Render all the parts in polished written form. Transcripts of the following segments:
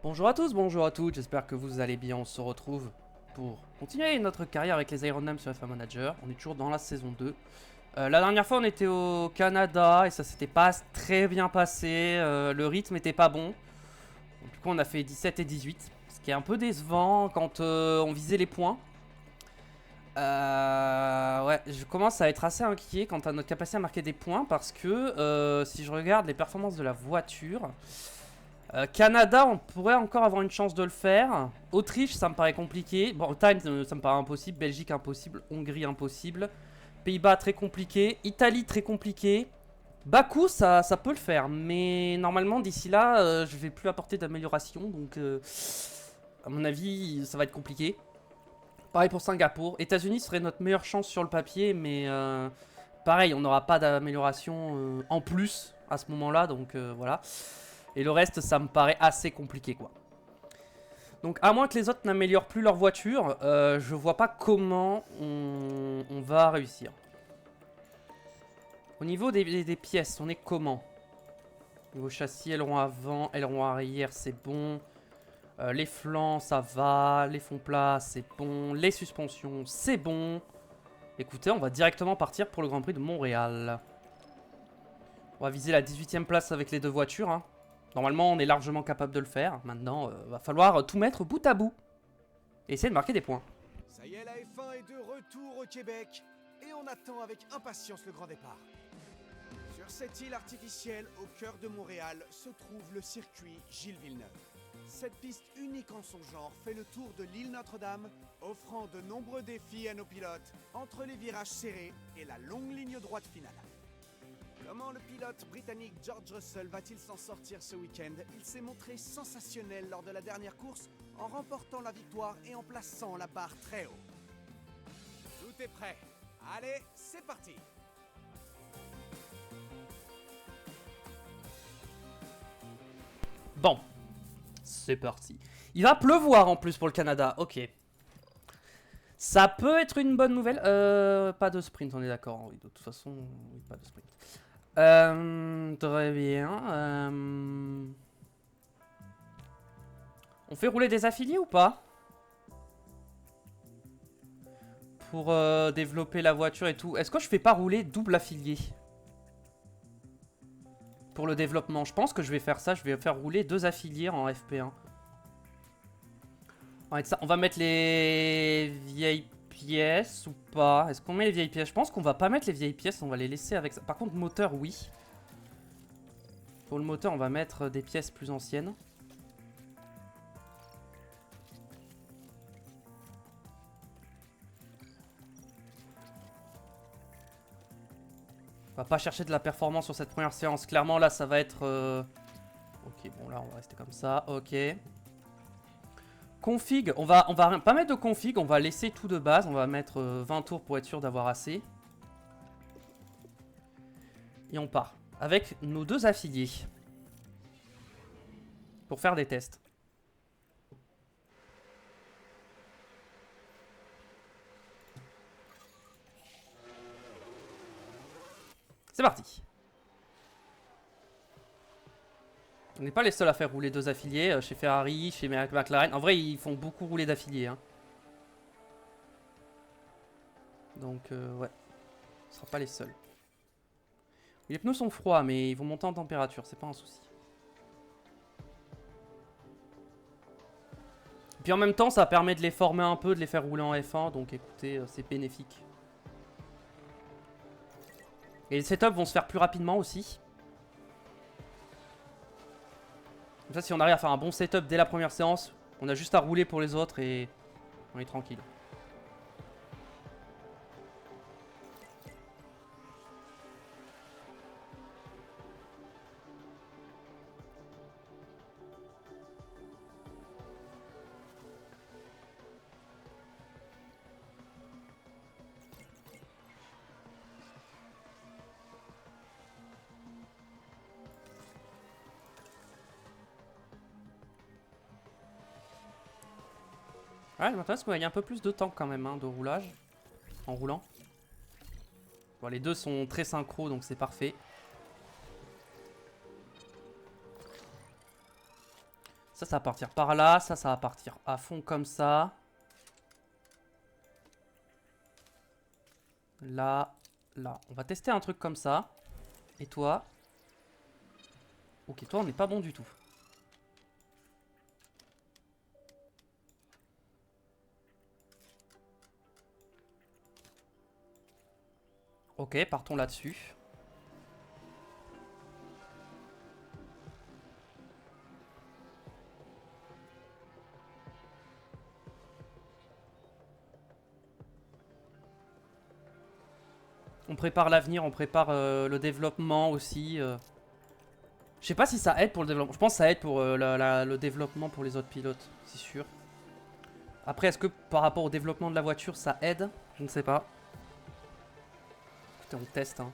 Bonjour à tous, bonjour à toutes, j'espère que vous allez bien. On se retrouve pour continuer notre carrière avec les Iron Man sur F1 Manager. On est toujours dans la saison 2. La dernière fois on était au Canada et ça s'était pas très bien passé, le rythme était pas bon. Du coup on a fait 17 et 18, ce qui est un peu décevant quand on visait les points. Ouais, je commence à être assez inquiet quant à notre capacité à marquer des points parce que si je regarde les performances de la voiture... Canada, on pourrait encore avoir une chance de le faire. Autriche, ça me paraît compliqué. Bretagne, ça me paraît impossible. Belgique, impossible. Hongrie, impossible. Pays-Bas, très compliqué. Italie, très compliqué. Bakou, ça peut le faire. Mais normalement, d'ici là, je vais plus apporter d'amélioration. Donc, à mon avis, ça va être compliqué. Pareil pour Singapour. États-Unis serait notre meilleure chance sur le papier. Mais pareil, on n'aura pas d'amélioration en plus à ce moment-là. Donc, voilà. Et le reste, ça me paraît assez compliqué, quoi. Donc, à moins que les autres n'améliorent plus leur voiture, je vois pas comment on va réussir. Au niveau des pièces, on est comment? Niveau châssis, aileron avant, aileron arrière, c'est bon. Les flancs, ça va. Les fonds plats, c'est bon. Les suspensions, c'est bon. Écoutez, on va directement partir pour le Grand Prix de Montréal. On va viser la 18e place avec les deux voitures, hein. Normalement, on est largement capable de le faire. Maintenant, va falloir tout mettre bout à bout. Et essayer de marquer des points. Ça y est, la F1 est de retour au Québec et on attend avec impatience le grand départ. Sur cette île artificielle au cœur de Montréal se trouve le circuit Gilles Villeneuve. Cette piste unique en son genre fait le tour de l'île Notre-Dame, offrant de nombreux défis à nos pilotes entre les virages serrés et la longue ligne droite finale. Comment le pilote britannique George Russell va-t-il s'en sortir ce week-end? Il s'est montré sensationnel lors de la dernière course en remportant la victoire et en plaçant la barre très haut. Tout est prêt. Allez, c'est parti! Bon, c'est parti. Il va pleuvoir en plus pour le Canada, ok. Ça peut être une bonne nouvelle. Pas de sprint, on est d'accord. Oui, de toute façon, oui, pas de sprint. Très bien. On fait rouler des affiliés ou pas? Pour développer la voiture et tout. Est-ce que je fais pas rouler double affilié? Pour le développement, je pense que je vais faire ça. Je vais faire rouler deux affiliés en FP1. On va mettre les vieilles pièces ou pas? Est-ce qu'on met les vieilles pièces? Je pense qu'on va pas mettre les vieilles pièces, on va les laisser avec ça. Par contre, moteur, oui. Pour le moteur, on va mettre des pièces plus anciennes. On va pas chercher de la performance sur cette première séance. Clairement, là, ça va être... Ok, bon, là, on va rester comme ça. Ok. Config, on va pas mettre de config, on va laisser tout de base. On va mettre 20 tours pour être sûr d'avoir assez. Et on part. Avec nos deux affiliés. Pour faire des tests. C'est parti. On n'est pas les seuls à faire rouler deux affiliés. Chez Ferrari, chez McLaren. En vrai, ils font beaucoup rouler d'affiliés, hein. Donc, ouais. On ne sera pas les seuls. Les pneus sont froids, mais ils vont monter en température. C'est pas un souci. Puis en même temps, ça permet de les former un peu, de les faire rouler en F1. Donc, écoutez, c'est bénéfique. Et les setups vont se faire plus rapidement aussi. Comme ça, si on arrive à faire un bon setup dès la première séance, on a juste à rouler pour les autres et on est tranquille. Ouais, je m'intéresse qu'il y ait un peu plus de temps quand même, hein, de roulage. En roulant. Bon, les deux sont très synchro, donc c'est parfait. Ça va partir par là. Ça va partir à fond comme ça. Là, là. On va tester un truc comme ça. Et toi? Ok, toi, on n'est pas bon du tout. Ok, partons là-dessus. On prépare l'avenir, on prépare le développement aussi. Je sais pas si ça aide pour le développement. Je pense que ça aide pour le développement pour les autres pilotes, c'est sûr. Après, est-ce que par rapport au développement de la voiture, ça aide? Je ne sais pas. Écoutez, on teste, hein.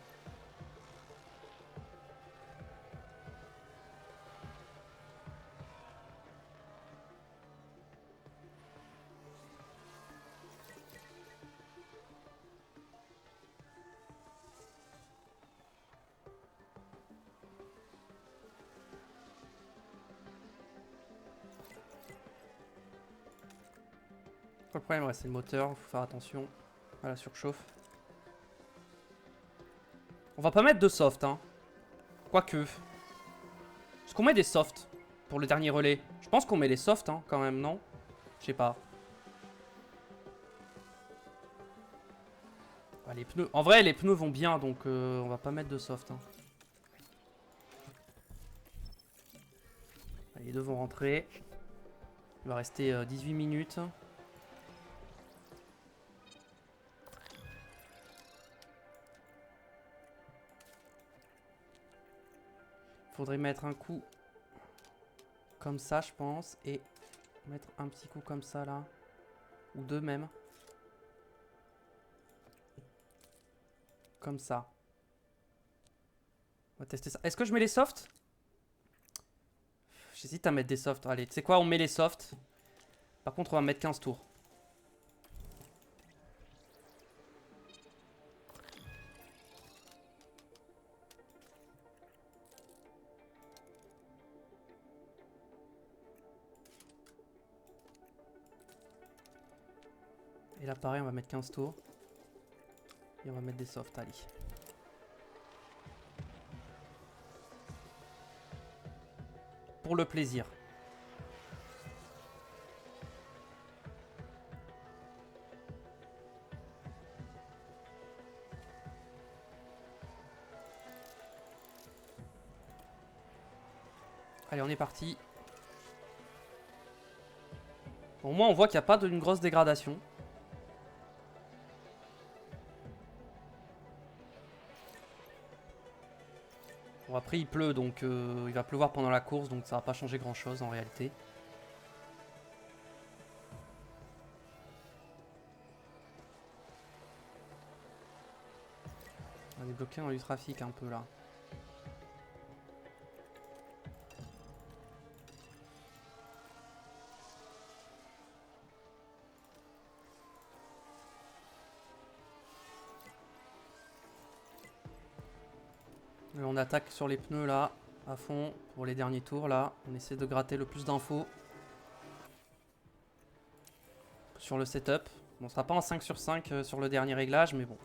Le problème, ouais, c'est le moteur, faut faire attention à la surchauffe. On va pas mettre de soft, hein. Quoique. Est-ce qu'on met des softs pour le dernier relais? Je pense qu'on met les softs, hein, quand même, non? Je sais pas. Ah, les pneus. En vrai, les pneus vont bien, donc on va pas mettre de soft, hein. Allez, les deux vont rentrer. Il va rester 18 minutes. Faudrait mettre un coup comme ça, je pense. Et mettre un petit coup comme ça, là. Ou deux même. Comme ça. On va tester ça. Est-ce que je mets les softs? J'hésite à mettre des softs. Allez, tu sais quoi? On met les softs. Par contre, on va mettre 15 tours. Et là, pareil, on va mettre 15 tours. Et on va mettre des softs, allez. Pour le plaisir. Allez, on est parti. Au moins, on voit qu'il n'y a pas d'une grosse dégradation. Bon, après, il pleut, donc il va pleuvoir pendant la course, donc ça va pas changer grand-chose en réalité. On est bloqué dans du trafic un peu là. Et on attaque sur les pneus là, à fond, pour les derniers tours là. On essaie de gratter le plus d'infos sur le setup. Bon, on sera pas en 5 sur 5 sur le dernier réglage, mais bon.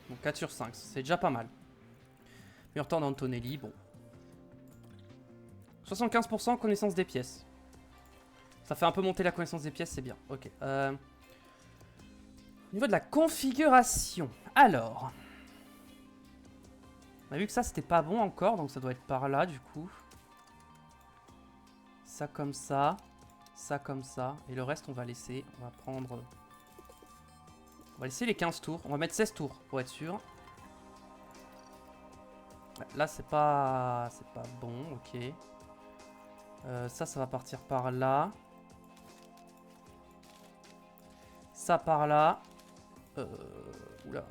Donc 4 sur 5, c'est déjà pas mal. Meilleur temps d'Antonelli, bon. 75% connaissance des pièces. Ça fait un peu monter la connaissance des pièces, c'est bien. Ok. Au niveau de la configuration, alors... On a vu que ça, c'était pas bon encore, donc ça doit être par là, du coup. Ça comme ça. Ça comme ça. Et le reste, on va laisser. On va prendre... On va laisser les 15 tours. On va mettre 16 tours, pour être sûr. Ouais, là, c'est pas bon, ok. Ça va partir par là. Ça par là. Oula.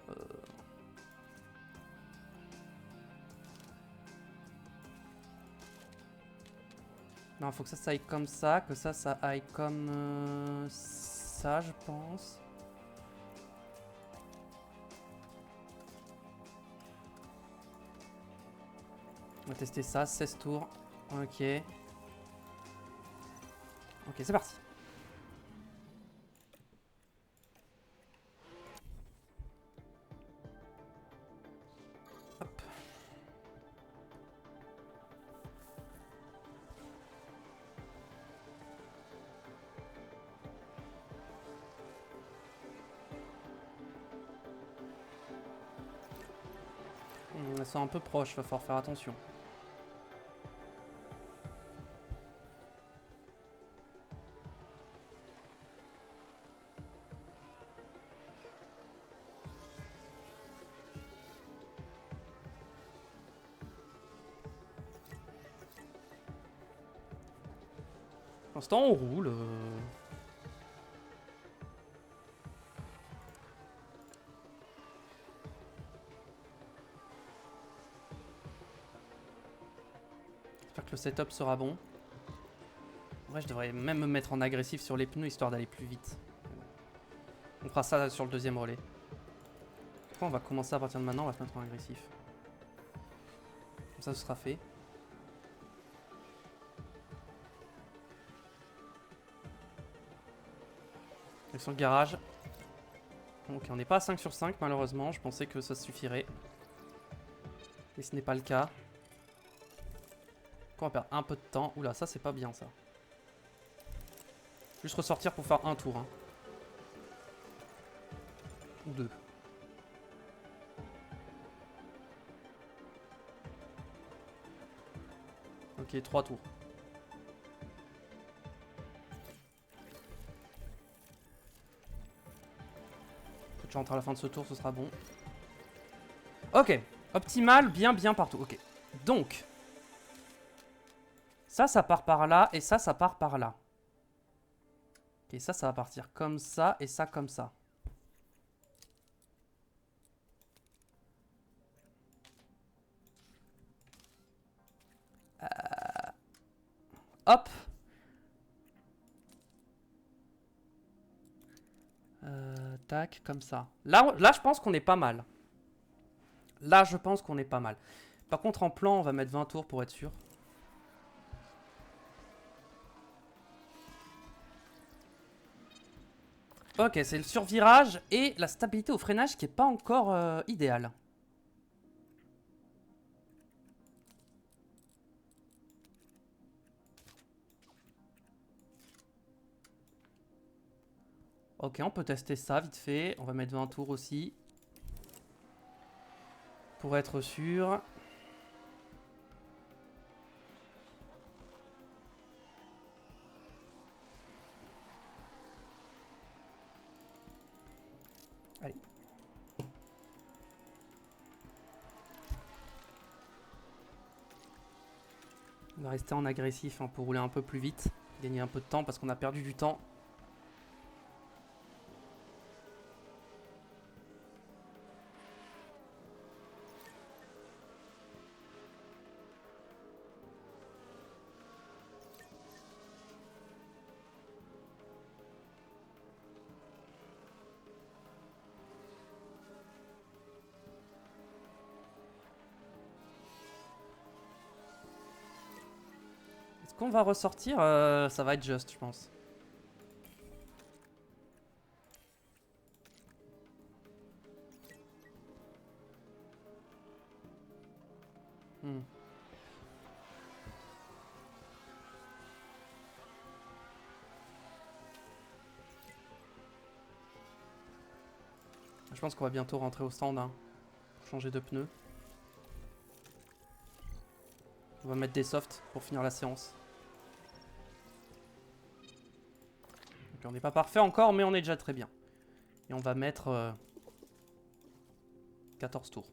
Non, faut que ça aille comme ça, que ça aille comme ça, je pense. On va tester ça, 16 tours. Ok. Ok, c'est parti. Hop. Elles sont un peu proches, va falloir faire attention. Pour l'instant, on roule. J'espère que le setup sera bon. Ouais, je devrais même me mettre en agressif sur les pneus histoire d'aller plus vite. On fera ça sur le deuxième relais. Pourquoi on va commencer à partir de maintenant, on va se mettre en agressif. Comme ça, ce sera fait. Direction le garage. Ok, on n'est pas à 5 sur 5 malheureusement. Je pensais que ça suffirait. Et ce n'est pas le cas. On va perdre un peu de temps. Oula, ça c'est pas bien ça. Juste ressortir pour faire un tour. Hein. Ou deux. Ok, 3 tours. Faut que je rentre à la fin de ce tour, ce sera bon. Ok, optimal, bien partout. Ok, donc... Ça part par là, et ça part par là. Ok, ça va partir comme ça, et ça comme ça. Hop. Tac, comme ça. Là, je pense qu'on est pas mal. Là, je pense qu'on est pas mal. Par contre, en plan, on va mettre 20 tours pour être sûr. Ok, c'est le survirage et la stabilité au freinage qui est pas encore idéale. Ok, on peut tester ça vite fait. On va mettre 20 tours aussi. Pour être sûr. Allez. On va rester en agressif hein, pour rouler un peu plus vite. Gagner un peu de temps parce qu'on a perdu du temps. Est-ce qu'on va ressortir ça va être juste, je pense. Hmm. Je pense qu'on va bientôt rentrer au stand. Hein, pour changer de pneus. On va mettre des softs pour finir la séance. Donc on n'est pas parfait encore, mais on est déjà très bien. Et on va mettre 14 tours.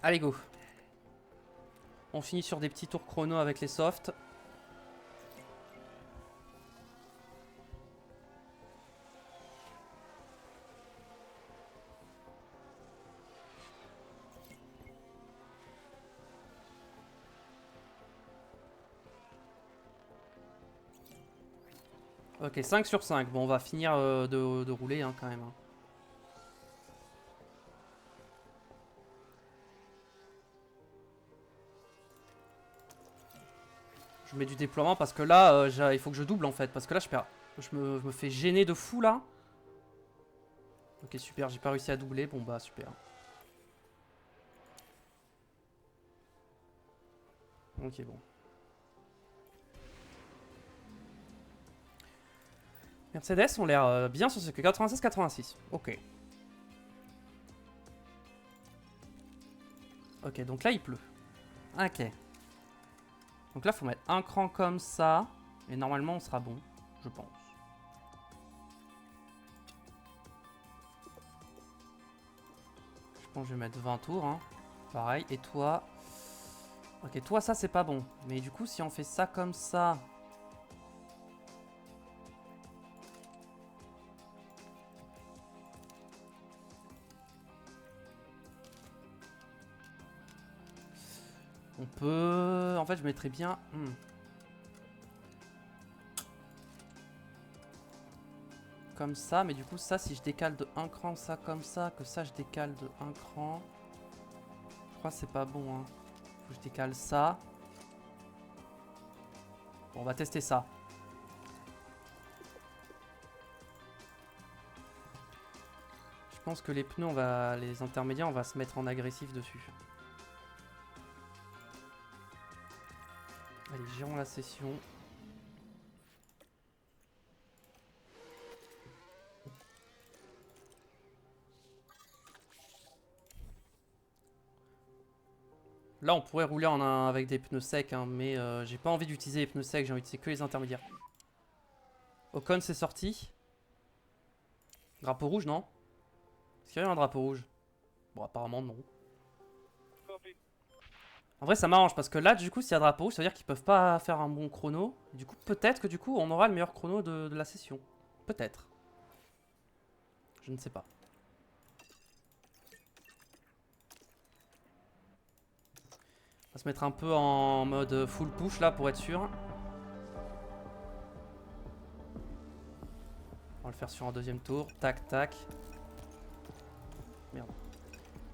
Allez, go. On finit sur des petits tours chrono avec les softs. Ok, 5 sur 5. Bon, on va finir de rouler hein, quand même. Hein. Je mets du déploiement parce que là, il faut que je double en fait. Parce que là, je me fais gêner de fou là. Ok, super, j'ai pas réussi à doubler. Bon, bah, super. Ok, bon. Mercedes ont l'air bien sur ce que 96-86. Ok. Ok, donc là, il pleut. Ok. Donc là, faut mettre un cran comme ça. Et normalement, on sera bon, je pense. Je pense que je vais mettre 20 tours. Hein. Pareil. Et toi... Ok, toi, ça, c'est pas bon. Mais du coup, si on fait ça comme ça... On peut... En fait, je mettrais bien... Comme ça, mais du coup, ça, si je décale de un cran, ça comme ça, que ça, je décale de un cran... Je crois que c'est pas bon, hein. Faut que je décale ça. Bon, on va tester ça. Je pense que les pneus, les intermédiaires, on va se mettre en agressif dessus. Allez, gérons la session. Là, on pourrait rouler avec des pneus secs, hein, mais j'ai pas envie d'utiliser les pneus secs, j'ai envie d'utiliser que les intermédiaires. Ocon, c'est sorti. Drapeau rouge, non? Est-ce qu'il y a eu un drapeau rouge? Bon, apparemment, non. En vrai, ça m'arrange parce que là, du coup, s'il y a drapeau rouge, ça veut dire qu'ils peuvent pas faire un bon chrono. Du coup, peut-être que du coup, on aura le meilleur chrono de la session. Peut-être. Je ne sais pas. On va se mettre un peu en mode full push là pour être sûr. On va le faire sur un deuxième tour. Tac, tac. Merde.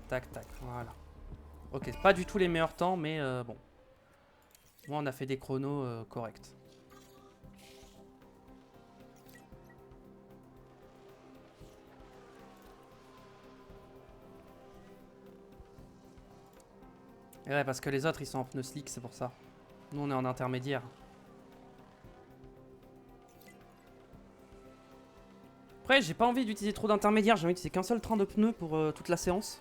Tac, tac. Voilà. Ok, c'est pas du tout les meilleurs temps, mais bon. Moi, on a fait des chronos corrects. Et ouais, parce que les autres, ils sont en pneus slick, c'est pour ça. Nous, on est en intermédiaire. Après, j'ai pas envie d'utiliser trop d'intermédiaires. J'ai envie d'utiliser qu'un seul train de pneus pour toute la séance.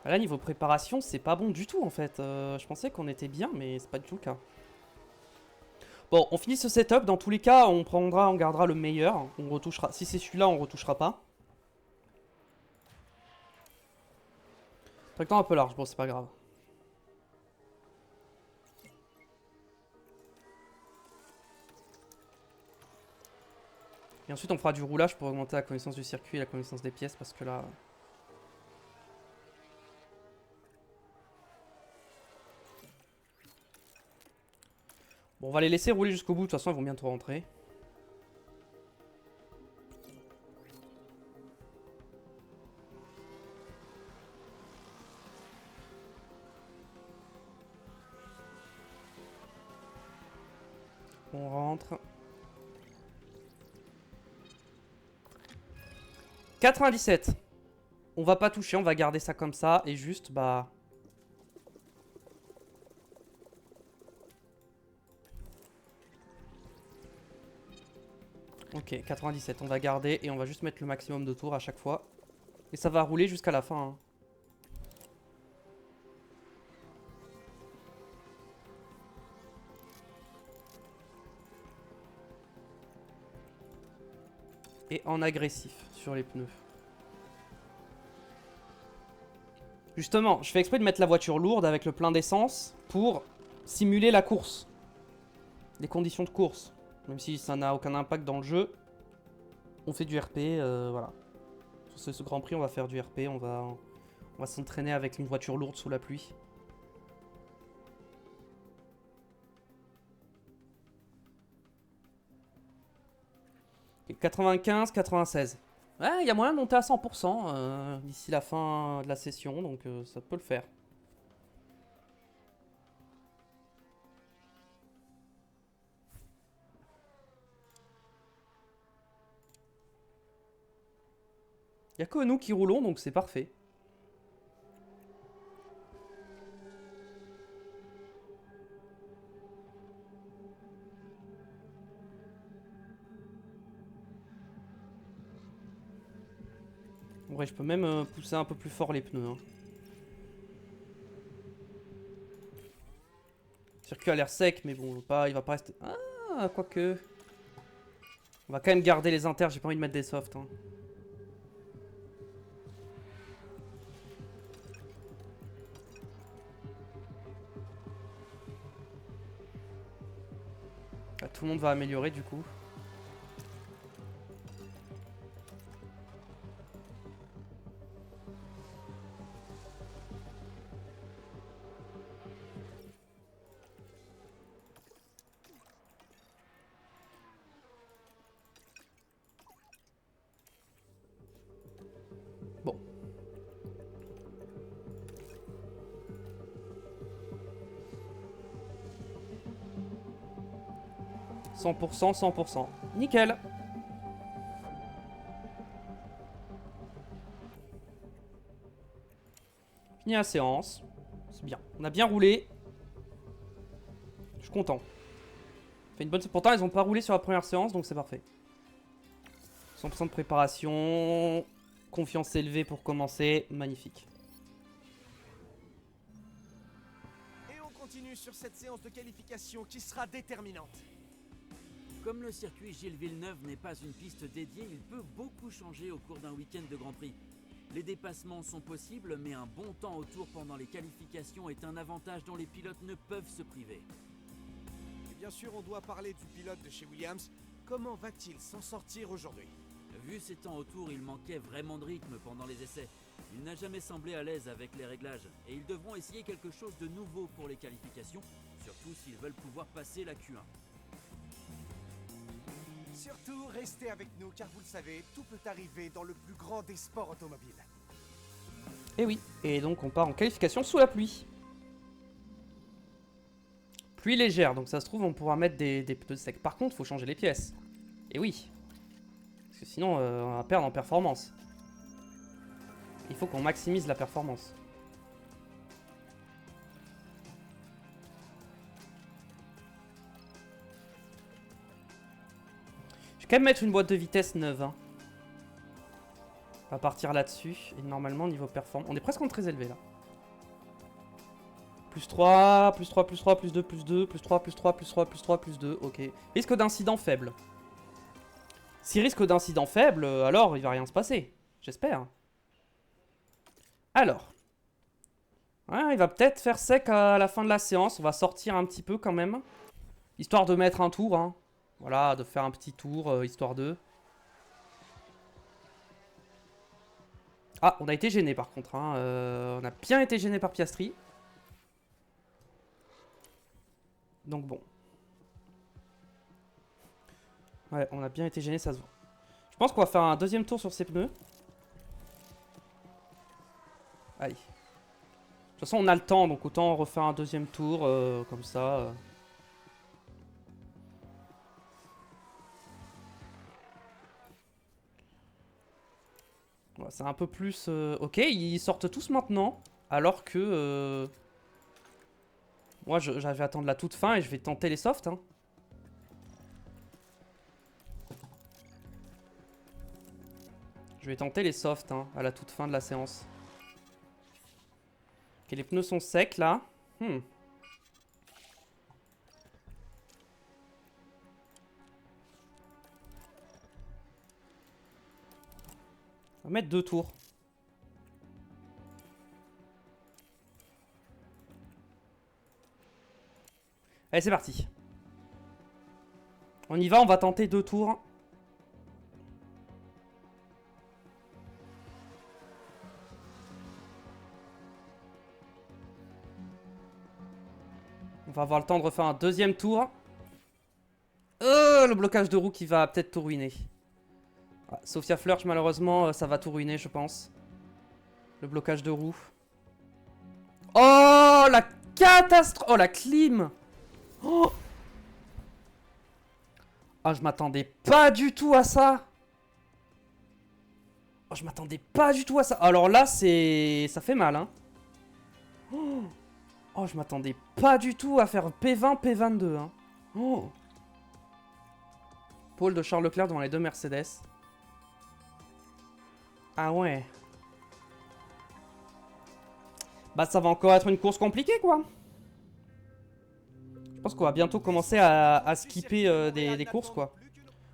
Là, niveau préparation, c'est pas bon du tout, en fait. Je pensais qu'on était bien, mais c'est pas du tout le cas. Bon, on finit ce setup. Dans tous les cas, on gardera le meilleur. On retouchera. Si c'est celui-là, on retouchera pas. Trajectoire un peu large, bon, c'est pas grave. Et ensuite, on fera du roulage pour augmenter la connaissance du circuit et la connaissance des pièces, parce que là... Bon, on va les laisser rouler jusqu'au bout, de toute façon, ils vont bientôt rentrer. On rentre. 97. On va pas toucher, on va garder ça comme ça, et juste, bah... Ok, 97, on va garder, et on va juste mettre le maximum de tours à chaque fois. Et ça va rouler jusqu'à la fin, hein. Et en agressif sur les pneus. Justement, je fais exprès de mettre la voiture lourde avec le plein d'essence pour simuler la course. Les conditions de course. Même si ça n'a aucun impact dans le jeu. On fait du RP, voilà. Sur ce Grand Prix, on va faire du RP, on va s'entraîner avec une voiture lourde sous la pluie. Ok, 95, 96. Ouais, il y a moyen de monter à 100% d'ici la fin de la session, donc ça peut le faire. Il n'y a que nous qui roulons, donc c'est parfait. En vrai, je peux même pousser un peu plus fort les pneus. Hein. Le circuit a l'air sec, mais bon, il va pas rester... Ah, quoique... On va quand même garder les inters, j'ai pas envie de mettre des softs. Hein. Là, tout le monde va améliorer du coup. Bon. « 100%, 100%. Nickel. Fini la séance. C'est bien. On a bien roulé. Je suis content. Fait une bonne... Pourtant, ils ont pas roulé sur la première séance, donc c'est parfait. 100% de préparation. Confiance élevée pour commencer. Magnifique. Et on continue sur cette séance de qualification qui sera déterminante. Comme le circuit Gilles Villeneuve n'est pas une piste dédiée, il peut beaucoup changer au cours d'un week-end de Grand Prix. Les dépassements sont possibles, mais un bon temps au tour pendant les qualifications est un avantage dont les pilotes ne peuvent se priver. Et bien sûr, on doit parler du pilote de chez Williams. Comment va-t-il s'en sortir aujourd'hui? Vu ses temps au tour, il manquait vraiment de rythme pendant les essais. Il n'a jamais semblé à l'aise avec les réglages, et ils devront essayer quelque chose de nouveau pour les qualifications, surtout s'ils veulent pouvoir passer la Q1. Surtout, restez avec nous, car vous le savez, tout peut arriver dans le plus grand des sports automobiles. Et oui. Et donc, on part en qualification sous la pluie. Pluie légère, donc ça se trouve, on pourra mettre des pneus secs. Par contre, il faut changer les pièces. Et oui. Parce que sinon, on va perdre en performance. Il faut qu'on maximise la performance. Je vais quand même mettre une boîte de vitesse neuve. Hein. On va partir là-dessus. Et normalement, niveau performance... On est presque en très élevé, là. Plus 3, plus 3, plus 3, plus 2, plus 2, plus 3, plus 3, plus 3, plus 3, plus 2. Ok. Risque d'incident faible. Si risque d'incident faible, alors il va rien se passer. J'espère. Alors. Ouais, il va peut-être faire sec à la fin de la séance. On va sortir un petit peu quand même. Histoire de mettre un tour. Hein. Voilà, de faire un petit tour, histoire de... Ah, on a été gêné par contre. Hein. On a bien été gêné par Piastri. Donc bon. Ouais, on a bien été gêné, ça se voit. Je pense qu'on va faire un deuxième tour sur ces pneus. Allez. De toute façon, on a le temps, donc autant refaire un deuxième tour, comme ça. Ouais, c'est un peu plus... Ok, ils sortent tous maintenant, alors que... Moi, j'avais à attendre la toute fin et je vais tenter les softs. Hein. Je vais tenter les softs hein, à la toute fin de la séance. Ok, les pneus sont secs là. On va mettre 2 tours. Allez, c'est parti. On y va, on va tenter 2 tours. On va avoir le temps de refaire un deuxième tour. Le blocage de roue qui va peut-être tout ruiner. Ah, Sophia Flörsch, malheureusement, ça va tout ruiner, je pense. Le blocage de roue. Oh, la catastrophe! Oh, la clim! Oh, ah, je m'attendais pas du tout à ça! Oh, je m'attendais pas du tout à ça. Alors là, c'est... ça fait mal, hein. Oh, je m'attendais pas du tout à faire P20, P22, hein. Oh. Pôle de Charles Leclerc devant les deux Mercedes. Ah ouais. Bah ça va encore être une course compliquée, quoi. Je pense qu'on va bientôt commencer à skipper des courses, quoi.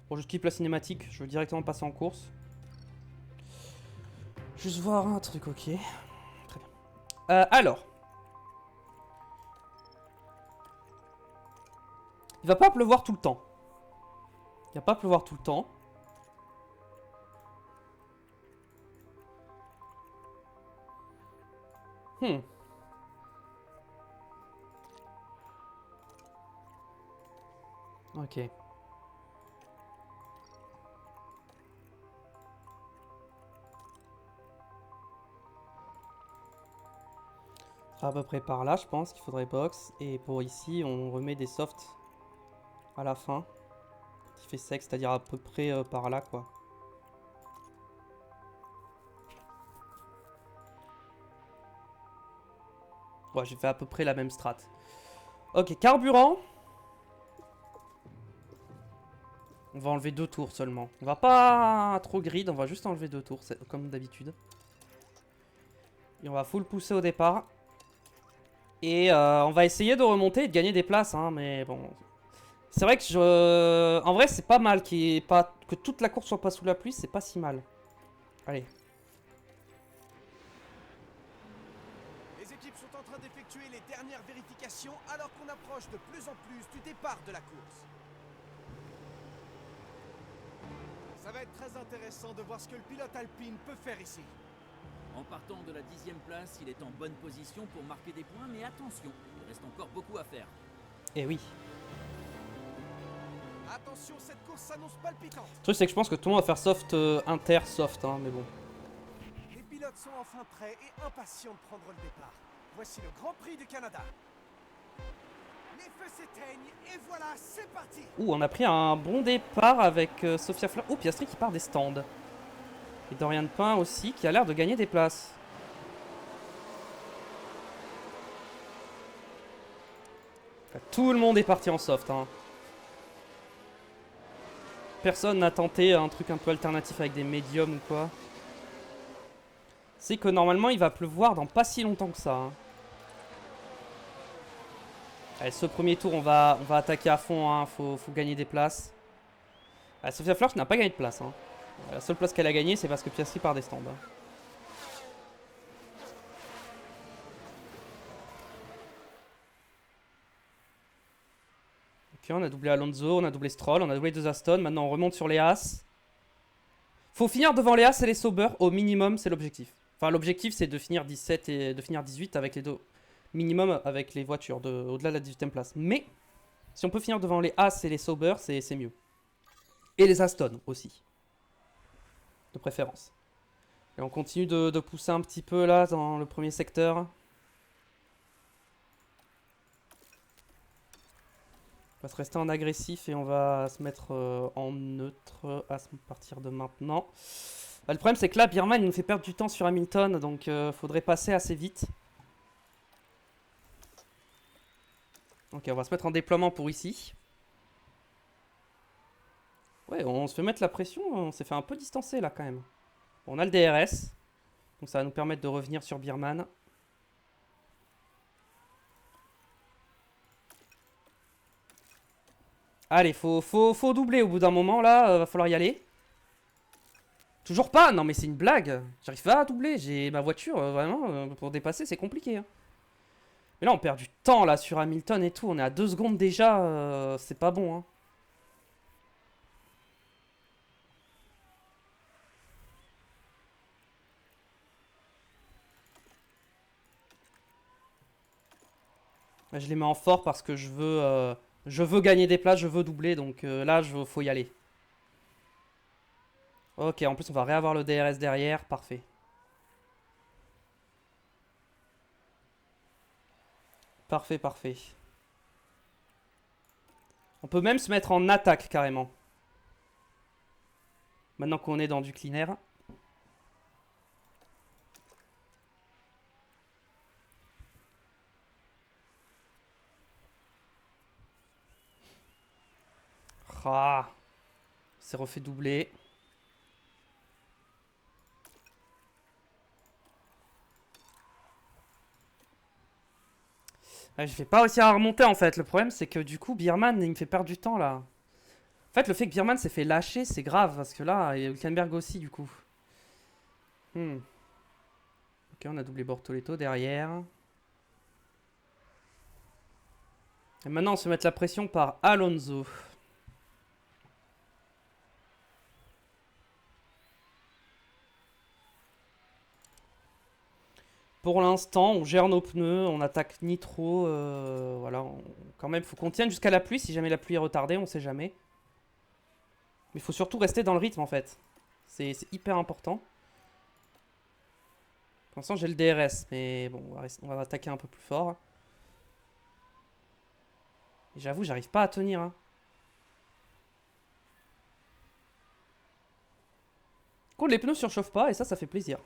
Bon, je skip la cinématique, je veux directement passer en course. Juste voir un truc, ok. Très bien. Alors. Il va pas pleuvoir tout le temps. Il va pas pleuvoir tout le temps. Ok. À peu près par là, je pense qu'il faudrait box. Et pour ici, on remet des softs à la fin. Qui fait sec, c'est-à-dire à peu près par là, quoi. Ouais, j'ai fait à peu près la même strat. Ok, carburant. On va enlever 2 tours seulement. On va pas trop grid, on va juste enlever 2 tours, comme d'habitude. Et on va full pousser au départ. Et on va essayer de remonter et de gagner des places, hein, mais bon. C'est vrai que je... En vrai, c'est pas mal que toute la course soit pas sous la pluie, c'est pas si mal. Allez. Les équipes sont en train d'effectuer les dernières vérifications alors qu'on approche de plus en plus du départ de la course. Ça va être très intéressant de voir ce que le pilote Alpine peut faire ici. En partant de la 10e place, il est en bonne position pour marquer des points, mais attention, il reste encore beaucoup à faire. Eh oui. Attention, cette course s'annonce palpitante. Le truc, c'est que je pense que tout le monde va faire soft, inter, soft, hein, mais bon. Les pilotes sont enfin prêts et impatients de prendre le départ. Voici le Grand Prix du Canada. Les feux s'éteignent et voilà, c'est parti. Ouh, on a pris un bon départ avec Sophia Fleur. Oh, Piastri qui part des stands. Et Dorian Pain aussi, qui a l'air de gagner des places. Enfin, tout le monde est parti en soft, hein. Personne n'a tenté un truc un peu alternatif avec des médiums ou quoi. C'est que normalement il va pleuvoir dans pas si longtemps que ça, hein. Allez, ce premier tour on va attaquer à fond, hein. Faut gagner des places. Sophia Flörsch n'a pas gagné de place, hein. La seule place qu'elle a gagnée c'est parce que Piastri part des stands, hein. Ok, on a doublé Alonso, on a doublé Stroll, on a doublé 2 Aston. Maintenant on remonte sur les As. Faut finir devant les As et les Sauber au minimum, c'est l'objectif. Enfin l'objectif c'est de finir 17 et de finir 18 avec les deux. Minimum avec les voitures au-delà de la 18ème place. Mais si on peut finir devant les As et les Sauber, c'est mieux. Et les Aston aussi. De préférence. Et on continue de pousser un petit peu là dans le premier secteur. On va se rester en agressif et on va se mettre en neutre à partir de maintenant. Le problème c'est que là, Birman il nous fait perdre du temps sur Hamilton, donc faudrait passer assez vite. Ok, on va se mettre en déploiement pour ici. Ouais, on se fait mettre la pression, on s'est fait un peu distancer là quand même. On a le DRS, donc ça va nous permettre de revenir sur Birman. Allez, faut doubler au bout d'un moment là, va falloir y aller. Toujours pas? Non mais c'est une blague. J'arrive pas à doubler, j'ai ma voiture, vraiment, pour dépasser c'est compliqué, hein. Mais là on perd du temps là sur Hamilton et tout, on est à 2 secondes déjà, c'est pas bon, hein. Là, je les mets en fort parce que je veux gagner des places, je veux doubler, donc là faut y aller. Ok, en plus on va réavoir le DRS derrière, parfait. Parfait, parfait. On peut même se mettre en attaque carrément. Maintenant qu'on est dans du clean air. Ah, c'est refait doubler. Ouais, je vais pas réussir à remonter en fait. Le problème c'est que du coup Bierman il me fait perdre du temps là. En fait le fait que Bierman s'est fait lâcher c'est grave parce que là il y a Hülkenberg aussi du coup. Ok, on a doublé Bortoleto derrière. Et maintenant on se met la pression par Alonso. Pour l'instant, on gère nos pneus, on attaque Nitro. Voilà, quand même, faut qu'on tienne jusqu'à la pluie. Si jamais la pluie est retardée, on sait jamais. Mais il faut surtout rester dans le rythme en fait. C'est hyper important. Pour l'instant, j'ai le DRS, mais bon, on va attaquer un peu plus fort. Et j'avoue, j'arrive pas à tenir. Hein. Du coup, les pneus surchauffent pas et ça fait plaisir.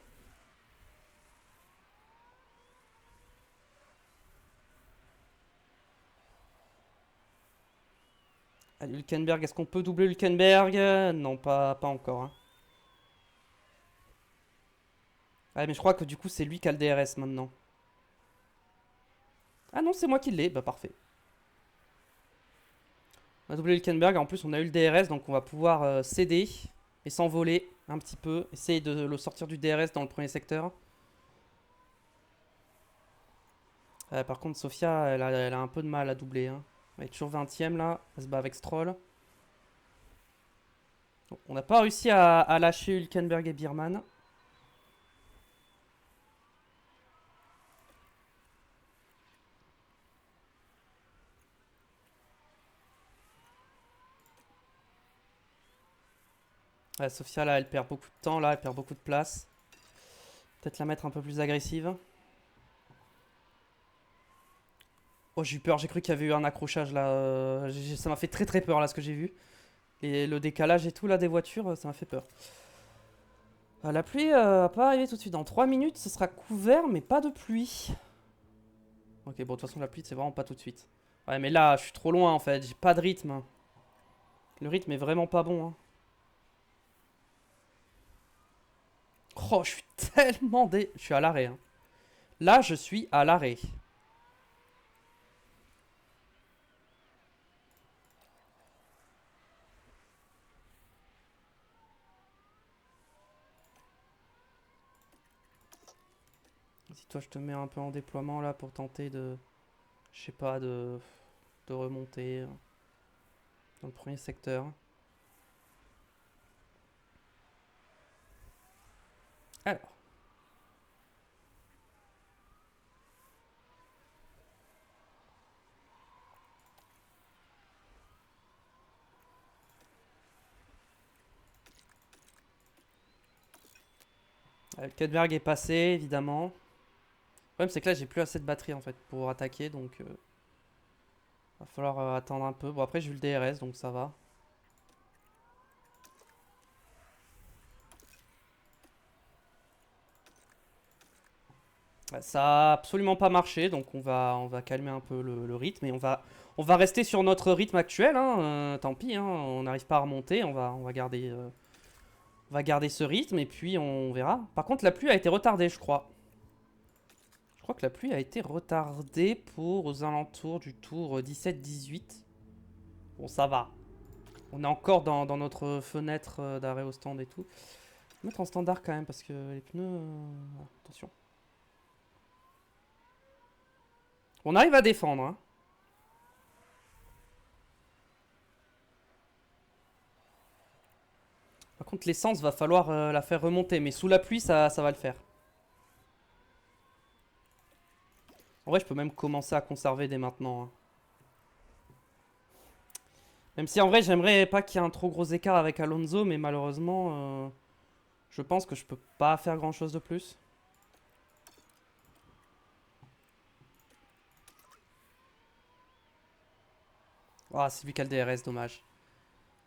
Allez, Hülkenberg, est-ce qu'on peut doubler Hülkenberg? Non, pas encore. Hein. Ah, mais je crois que du coup, c'est lui qui a le DRS maintenant. Ah non, c'est moi qui l'ai. Bah, parfait. On a doublé Hülkenberg. En plus, on a eu le DRS, donc on va pouvoir céder et s'envoler un petit peu. Essayer de le sortir du DRS dans le premier secteur. Par contre, Sofia, elle a un peu de mal à doubler. Hein. Elle est toujours 20ème là. Elle se bat avec Stroll. Donc, on n'a pas réussi à lâcher Hülkenberg et Bierman. Ouais, Sofia là, elle perd beaucoup de temps là, elle perd beaucoup de place. Peut-être la mettre un peu plus agressive. Oh, j'ai eu peur, j'ai cru qu'il y avait eu un accrochage là. Ça m'a fait très très peur là ce que j'ai vu. Et le décalage et tout là des voitures, ça m'a fait peur. La pluie va pas arriver tout de suite. Dans 3 minutes, ce sera couvert, mais pas de pluie. Ok, bon, de toute façon, la pluie, c'est vraiment pas tout de suite. Ouais, mais là, je suis trop loin en fait. J'ai pas de rythme. Le rythme est vraiment pas bon. Hein. Oh, je suis tellement Je suis à l'arrêt. Hein. Là, je suis à l'arrêt. Si toi, je te mets un peu en déploiement là pour tenter de... Je sais pas, de remonter dans le premier secteur. Alors. Hülkenberg est passé, évidemment. Le problème, c'est que là, j'ai plus assez de batterie en fait pour attaquer, donc va falloir attendre un peu. Bon, après, j'ai eu le DRS, donc ça va. Ça a absolument pas marché, donc on va calmer un peu le rythme et on va rester sur notre rythme actuel. Hein, tant pis, hein, on n'arrive pas à remonter, on va garder ce rythme et puis on verra. Par contre, la pluie a été retardée, je crois. Je crois que la pluie a été retardée pour aux alentours du tour 17-18. Bon, ça va. On est encore dans notre fenêtre d'arrêt au stand et tout. Je vais mettre en standard quand même parce que les pneus... attention. On arrive à défendre. Hein. Par contre, l'essence va falloir la faire remonter. Mais sous la pluie, ça va le faire. En vrai, je peux même commencer à conserver dès maintenant. Hein. Même si en vrai, j'aimerais pas qu'il y ait un trop gros écart avec Alonso. Mais malheureusement, Je pense que je peux pas faire grand chose de plus. Ah, c'est lui qui a le DRS, dommage.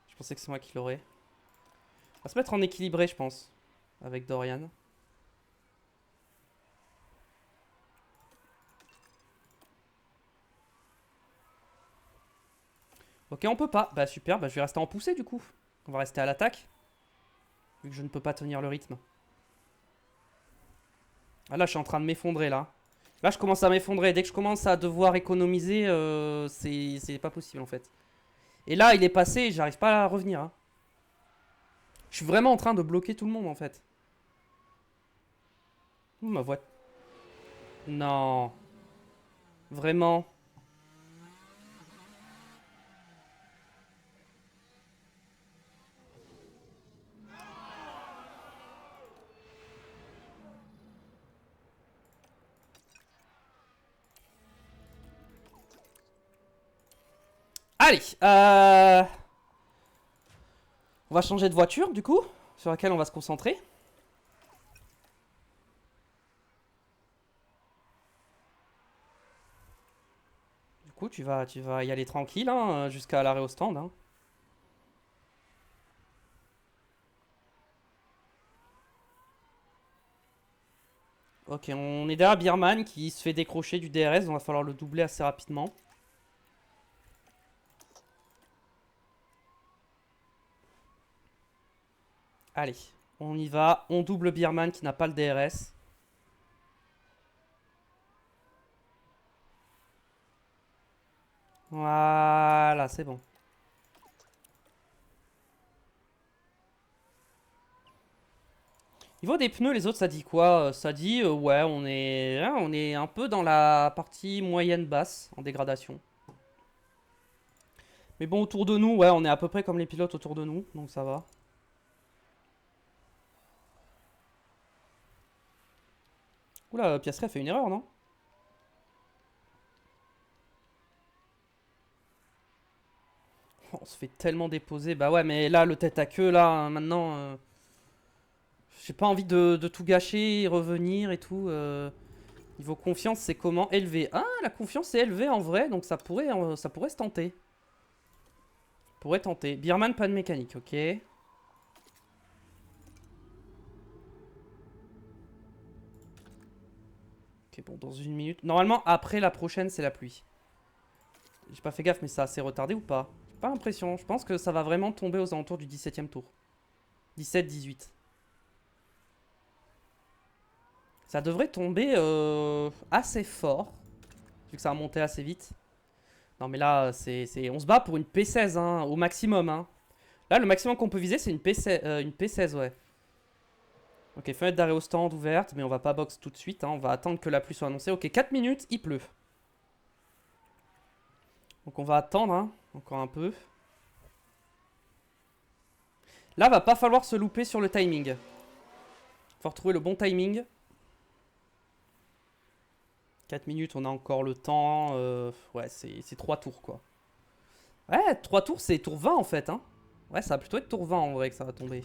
Je pensais que c'est moi qui l'aurais. On va se mettre en équilibré, je pense. Avec Dorian. Ok, on peut pas. Bah super, bah je vais rester en poussée du coup. On va rester à l'attaque. Vu que je ne peux pas tenir le rythme. Ah là, je suis en train de m'effondrer là. Là, je commence à m'effondrer. Dès que je commence à devoir économiser, c'est pas possible en fait. Et là, il est passé et j'arrive pas à revenir. Hein. Je suis vraiment en train de bloquer tout le monde en fait. Ouh, ma voix. Non. Vraiment. Allez, on va changer de voiture du coup, sur laquelle on va se concentrer. Du coup, tu vas y aller tranquille hein, jusqu'à l'arrêt au stand. Hein. Ok, on est derrière Birman qui se fait décrocher du DRS, donc il va falloir le doubler assez rapidement. Allez, on y va, on double Birman qui n'a pas le DRS. Voilà, c'est bon. Niveau des pneus, les autres, ça dit quoi? Ça dit, ouais, on est un peu dans la partie moyenne-basse en dégradation. Mais bon, autour de nous, ouais, on est à peu près comme les pilotes autour de nous, donc ça va. Oula, Piastri a fait une erreur, non? On se fait tellement déposer. Bah ouais, mais là, le tête à queue, là, maintenant... j'ai pas envie de tout gâcher, revenir et tout. Niveau confiance, c'est comment? Élevé. Ah, la confiance est élevée en vrai, donc ça pourrait se tenter. Pourrait tenter. Birman, pas de mécanique, ok. Ok, bon, dans une minute. Normalement, après la prochaine, c'est la pluie. J'ai pas fait gaffe, mais ça a assez retardé ou pas? J'ai pas l'impression. Je pense que ça va vraiment tomber aux alentours du 17e tour. 17-18. Ça devrait tomber assez fort. Vu que ça a monté assez vite. Non mais là, on se bat pour une P16 hein, au maximum. Hein. Là, le maximum qu'on peut viser, c'est une P16, ouais. Ok, fenêtre d'arrêt au stand ouverte, mais on va pas box tout de suite. Hein, on va attendre que la pluie soit annoncée. Ok, 4 minutes, il pleut. Donc on va attendre, hein, encore un peu. Là, va pas falloir se louper sur le timing. Faut retrouver le bon timing. 4 minutes, on a encore le temps. Ouais, c'est 3 tours, quoi. Ouais, 3 tours, c'est tour 20, en fait. Hein. Ouais, ça va plutôt être tour 20, en vrai, que ça va tomber.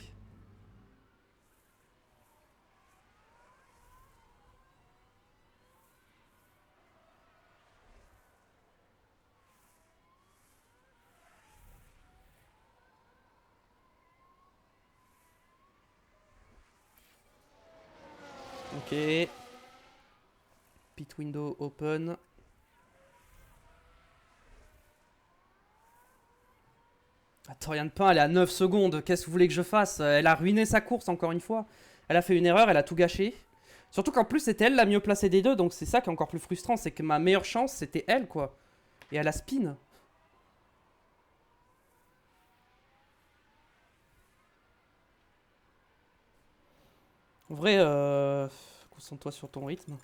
Ok. Pit window open. Torian Pain, elle est à 9 secondes. Qu'est-ce que vous voulez que je fasse? Elle a ruiné sa course, encore une fois. Elle a fait une erreur, elle a tout gâché. Surtout qu'en plus, c'était elle la mieux placée des deux. Donc c'est ça qui est encore plus frustrant. C'est que ma meilleure chance, c'était elle, quoi. Et elle a spin. En vrai, concentre-toi sur ton rythme.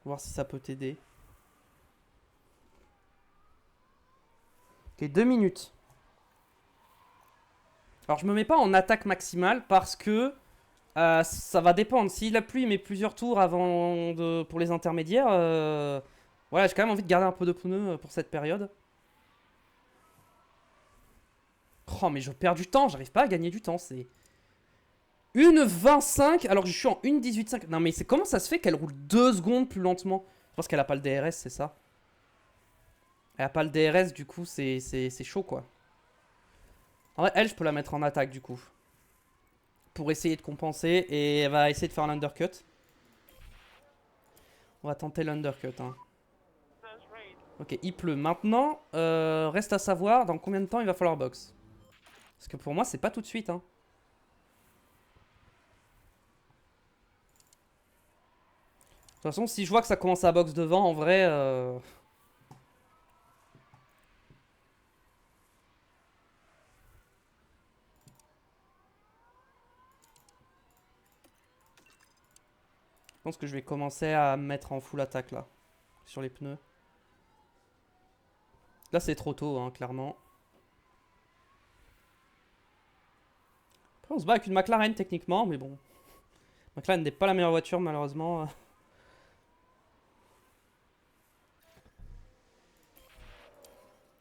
Voir si ça peut t'aider. Ok, 2 minutes. Alors je me mets pas en attaque maximale parce que ça va dépendre. Si la pluie met plusieurs tours avant pour les intermédiaires, voilà, j'ai quand même envie de garder un peu de pneus pour cette période. Oh mais je perds du temps, j'arrive pas à gagner du temps, c'est... 1,25 alors que je suis en 1,18,5. Non mais c'est comment ça se fait qu'elle roule 2 secondes plus lentement? Je pense qu'elle a pas le DRS, c'est ça. Elle a pas le DRS, du coup c'est chaud quoi. En vrai, elle je peux la mettre en attaque du coup. Pour essayer de compenser et elle va essayer de faire un undercut. On va tenter l'undercut. Hein. Ok, il pleut. Maintenant, reste à savoir dans combien de temps il va falloir box. Parce que pour moi, c'est pas tout de suite. Hein. De toute façon, si je vois que ça commence à box devant, en vrai... Je pense que je vais commencer à me mettre en full attaque là. Sur les pneus. Là, c'est trop tôt, hein, clairement. Après, on se bat avec une McLaren techniquement, mais bon. McLaren n'est pas la meilleure voiture, malheureusement.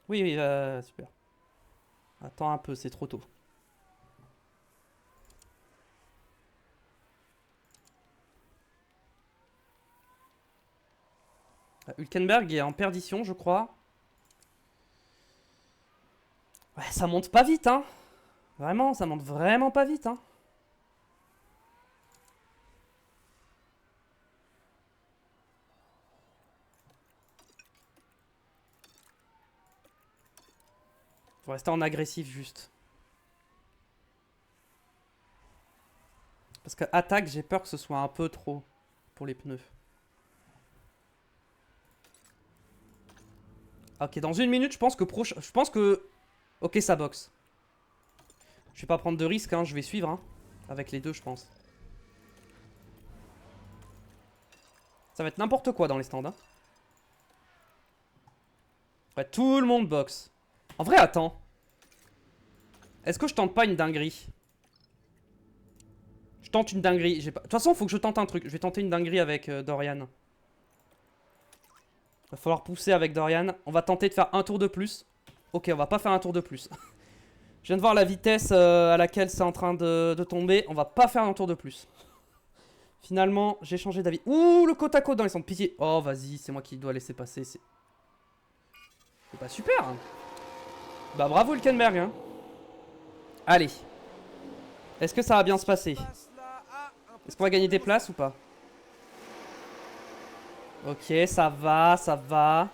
Oui, oui, super. Attends un peu, c'est trop tôt. Hülkenberg est en perdition, je crois. Ouais, ça monte pas vite, hein. Vraiment, ça monte vraiment pas vite, hein. Faut rester en agressif, juste. Parce que attaque, j'ai peur que ce soit un peu trop pour les pneus. Ok, dans 1 minute, je pense que... Ok, ça boxe. Je vais pas prendre de risque, hein, je vais suivre, hein. Avec les deux, je pense. Ça va être n'importe quoi dans les stands, hein. Ouais, tout le monde boxe. En vrai, attends. Est-ce que je tente pas une dinguerie? Je tente une dinguerie. De toute façon, faut que je tente un truc. Je vais tenter une dinguerie avec Dorian. Va falloir pousser avec Dorian. On va tenter de faire un tour de plus. Ok, on va pas faire un tour de plus. Je viens de voir la vitesse à laquelle c'est en train de tomber. On va pas faire un tour de plus. Finalement, j'ai changé d'avis. Ouh, le côte à côte dans les centres. Pitié. Oh, vas-y, c'est moi qui dois laisser passer. C'est pas super. Hein. Bah, bravo, Hülkenberg. Hein. Allez. Est-ce que ça va bien se passer? Est-ce qu'on va gagner des places ou pas? Ok, ça va, ça va.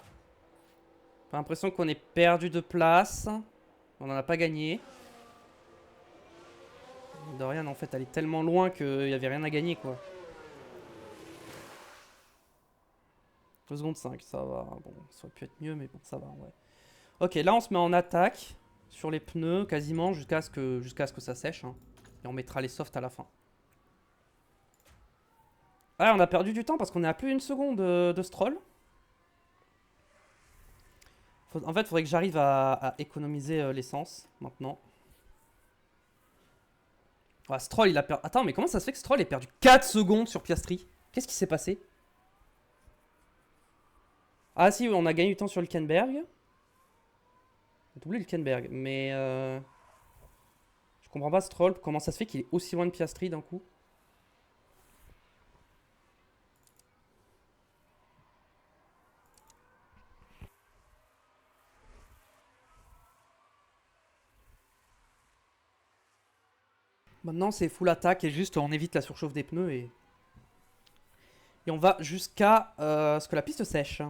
J'ai l'impression qu'on est perdu de place. On n'en a pas gagné. Dorian, en fait, elle est tellement loin qu'il n'y avait rien à gagner, quoi. 2 secondes 5, ça va. Bon, ça aurait pu être mieux, mais bon, ça va, ouais. Ok, là, on se met en attaque sur les pneus, quasiment, jusqu'à ce que ça sèche. Hein. Et on mettra les softs à la fin. Ouais, on a perdu du temps parce qu'on est à plus d'une seconde de Stroll. En fait, il faudrait que j'arrive à économiser l'essence, maintenant. Ah, Stroll, il a perdu... Attends, mais comment ça se fait que Stroll ait perdu 4 secondes sur Piastri? Qu'est-ce qui s'est passé? Ah si, on a gagné du temps sur Hülkenberg. On a doublé Hülkenberg, mais... Je comprends pas Stroll, comment ça se fait qu'il est aussi loin de Piastri d'un coup? Maintenant, c'est full attaque et juste on évite la surchauffe des pneus et on va jusqu'à ce que la piste sèche.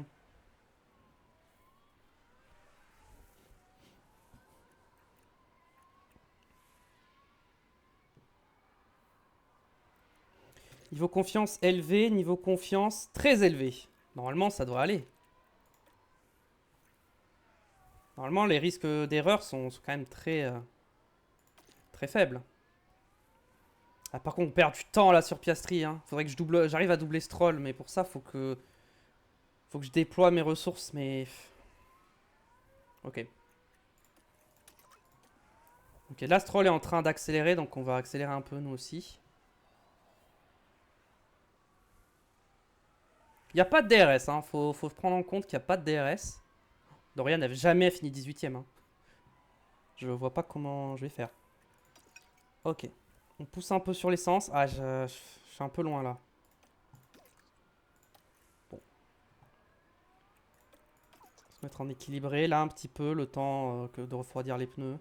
Niveau confiance élevé, niveau confiance très élevé. Normalement, ça devrait aller. Normalement, les risques d'erreur sont quand même très faibles. Ah, par contre, on perd du temps là sur Piastri. Hein. Faudrait que j'arrive à doubler Stroll, mais pour ça, faut que je déploie mes ressources. Mais ok. Ok, là, Stroll est en train d'accélérer, donc on va accélérer un peu nous aussi. Il n'y a pas de DRS, hein. Faut prendre en compte qu'il n'y a pas de DRS. Dorian n'avait jamais fini 18ème. Hein. Je vois pas comment je vais faire. Ok. On pousse un peu sur l'essence. Ah, je suis un peu loin là. Bon. On va se mettre en équilibré là un petit peu, le temps de refroidir les pneus.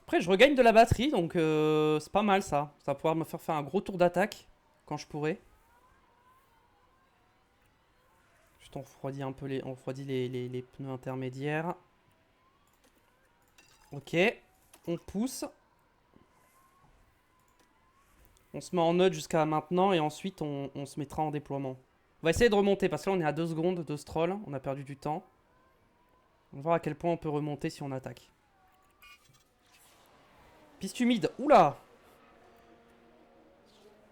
Après, je regagne de la batterie, donc c'est pas mal ça. Ça va pouvoir me faire un gros tour d'attaque quand je pourrai. Juste on refroidit un peu on refroidit les pneus intermédiaires. Ok, on pousse. On se met en neutre jusqu'à maintenant et ensuite on se mettra en déploiement. On va essayer de remonter parce que là on est à 2 secondes de Stroll. On a perdu du temps. On va voir à quel point on peut remonter si on attaque. Piste humide. Oula!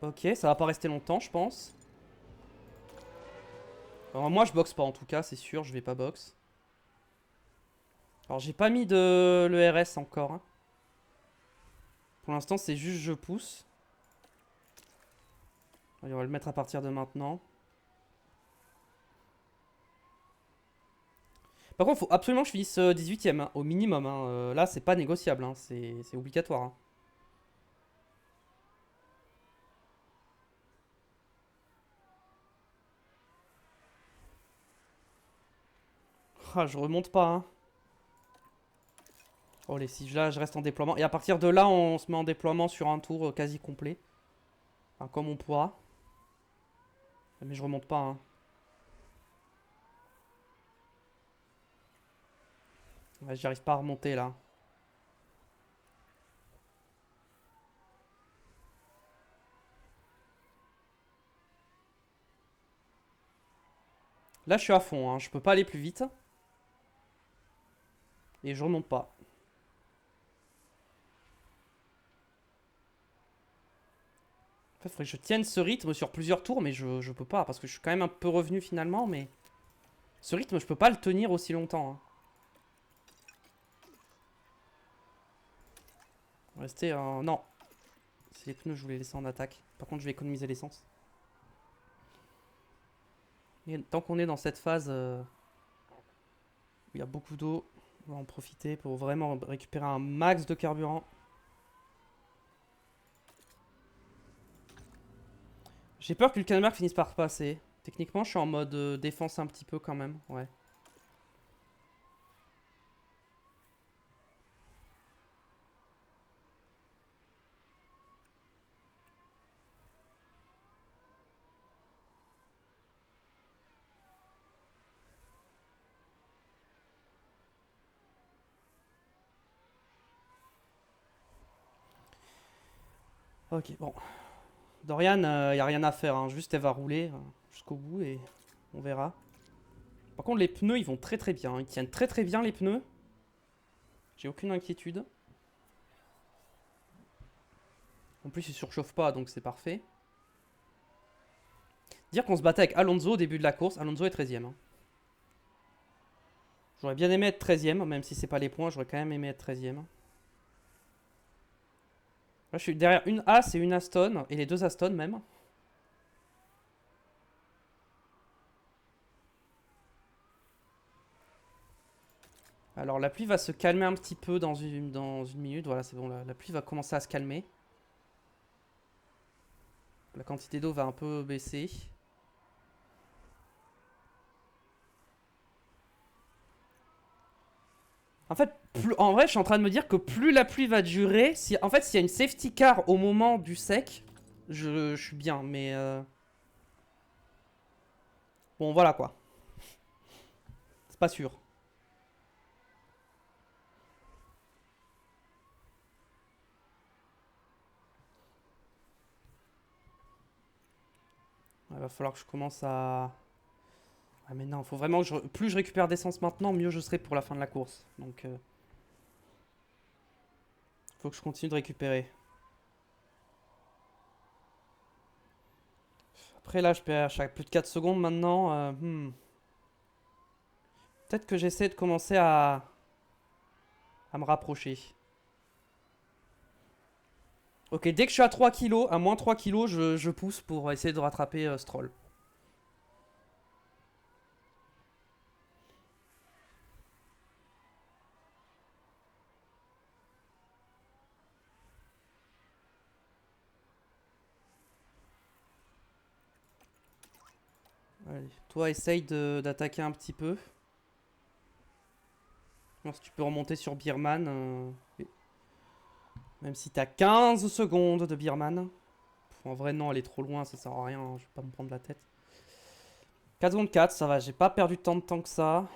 Ok, ça va pas rester longtemps, je pense. Alors, moi, je boxe pas en tout cas, c'est sûr, je vais pas boxe. Alors, j'ai pas mis de l'ERS encore. Hein. Pour l'instant, c'est juste je pousse. Allez, on va le mettre à partir de maintenant. Par contre, il faut absolument que je finisse 18ème, hein, au minimum. Hein. Là, c'est pas négociable, hein, c'est obligatoire. Hein. Ah, je remonte pas. Hein. Oh, les si là, je reste en déploiement. Et à partir de là, on se met en déploiement sur un tour quasi complet. Enfin, comme on pourra. Mais je remonte pas. Hein. Ouais, j'y arrive pas à remonter là. Là, je suis à fond. Hein. Je peux pas aller plus vite. Et je remonte pas. Il faudrait que je tienne ce rythme sur plusieurs tours, mais je peux pas, parce que je suis quand même un peu revenu finalement, mais... Ce rythme, je peux pas le tenir aussi longtemps. Hein. Rester en... Non. C'est les pneus, je voulais laisser en attaque. Par contre, je vais économiser l'essence. Et tant qu'on est dans cette phase où il y a beaucoup d'eau, on va en profiter pour vraiment récupérer un max de carburant. J'ai peur que le Hülkenberg finisse par passer. Techniquement, je suis en mode défense un petit peu quand même. Ouais. Ok, bon. Dorian, il n'y a rien à faire. Hein. Juste, elle va rouler jusqu'au bout et on verra. Par contre, les pneus, ils vont très très bien. Ils tiennent très très bien, les pneus. J'ai aucune inquiétude. En plus, ils surchauffent pas, donc c'est parfait. Dire qu'on se battait avec Alonso au début de la course. Alonso est 13ème. Hein. J'aurais bien aimé être 13ème, même si c'est pas les points. J'aurais quand même aimé être 13ème. Là, je suis derrière une As et une Aston. Et les deux Aston même. Alors, la pluie va se calmer un petit peu dans une minute. Voilà, c'est bon. La pluie va commencer à se calmer. La quantité d'eau va un peu baisser. En fait, en vrai, je suis en train de me dire que plus la pluie va durer, en fait, s'il y a une safety car au moment du sec, je suis bien, mais... Bon, voilà quoi. C'est pas sûr. Il va falloir que je commence à... Ah mais non, faut vraiment que plus je récupère d'essence maintenant, mieux je serai pour la fin de la course. Donc... Faut que je continue de récupérer. Après là, je perds chaque plus de 4 secondes maintenant. Peut-être que j'essaie de commencer à me rapprocher. Ok, dès que je suis à 3 kilos, à moins 3 kilos, je pousse pour essayer de rattraper Stroll. Allez, toi essaye d'attaquer un petit peu. Alors, si tu peux remonter sur Birman. Même si t'as 15 secondes de Birman. En vrai non, elle est trop loin, ça sert à rien, hein, je vais pas me prendre la tête. 4 secondes 4, ça va, j'ai pas perdu tant de temps que ça.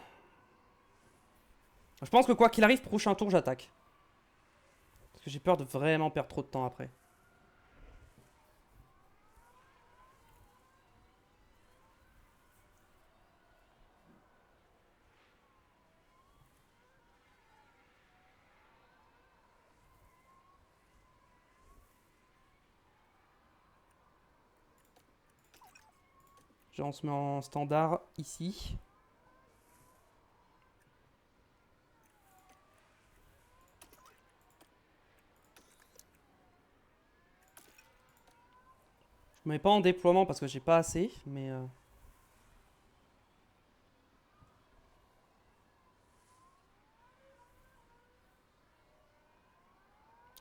Je pense que quoi qu'il arrive, prochain tour j'attaque. Parce que j'ai peur de vraiment perdre trop de temps après. Genre on se met en standard ici. Je me mets pas en déploiement parce que j'ai pas assez, mais...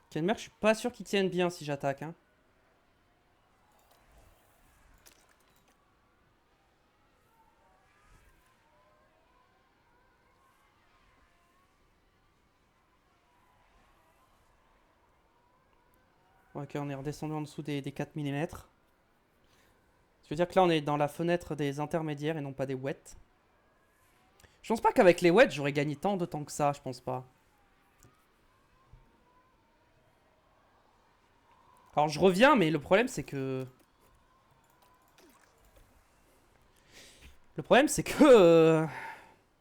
Kenmer, je suis pas sûr qu'ils tiennent bien si j'attaque. Hein. Ok, on est redescendu en dessous des 4 mm. Ça veut dire que là, on est dans la fenêtre des intermédiaires et non pas des wets. Je pense pas qu'avec les wets, j'aurais gagné tant de temps que ça, je pense pas. Alors, je reviens, mais le problème, c'est que... Le problème, c'est que...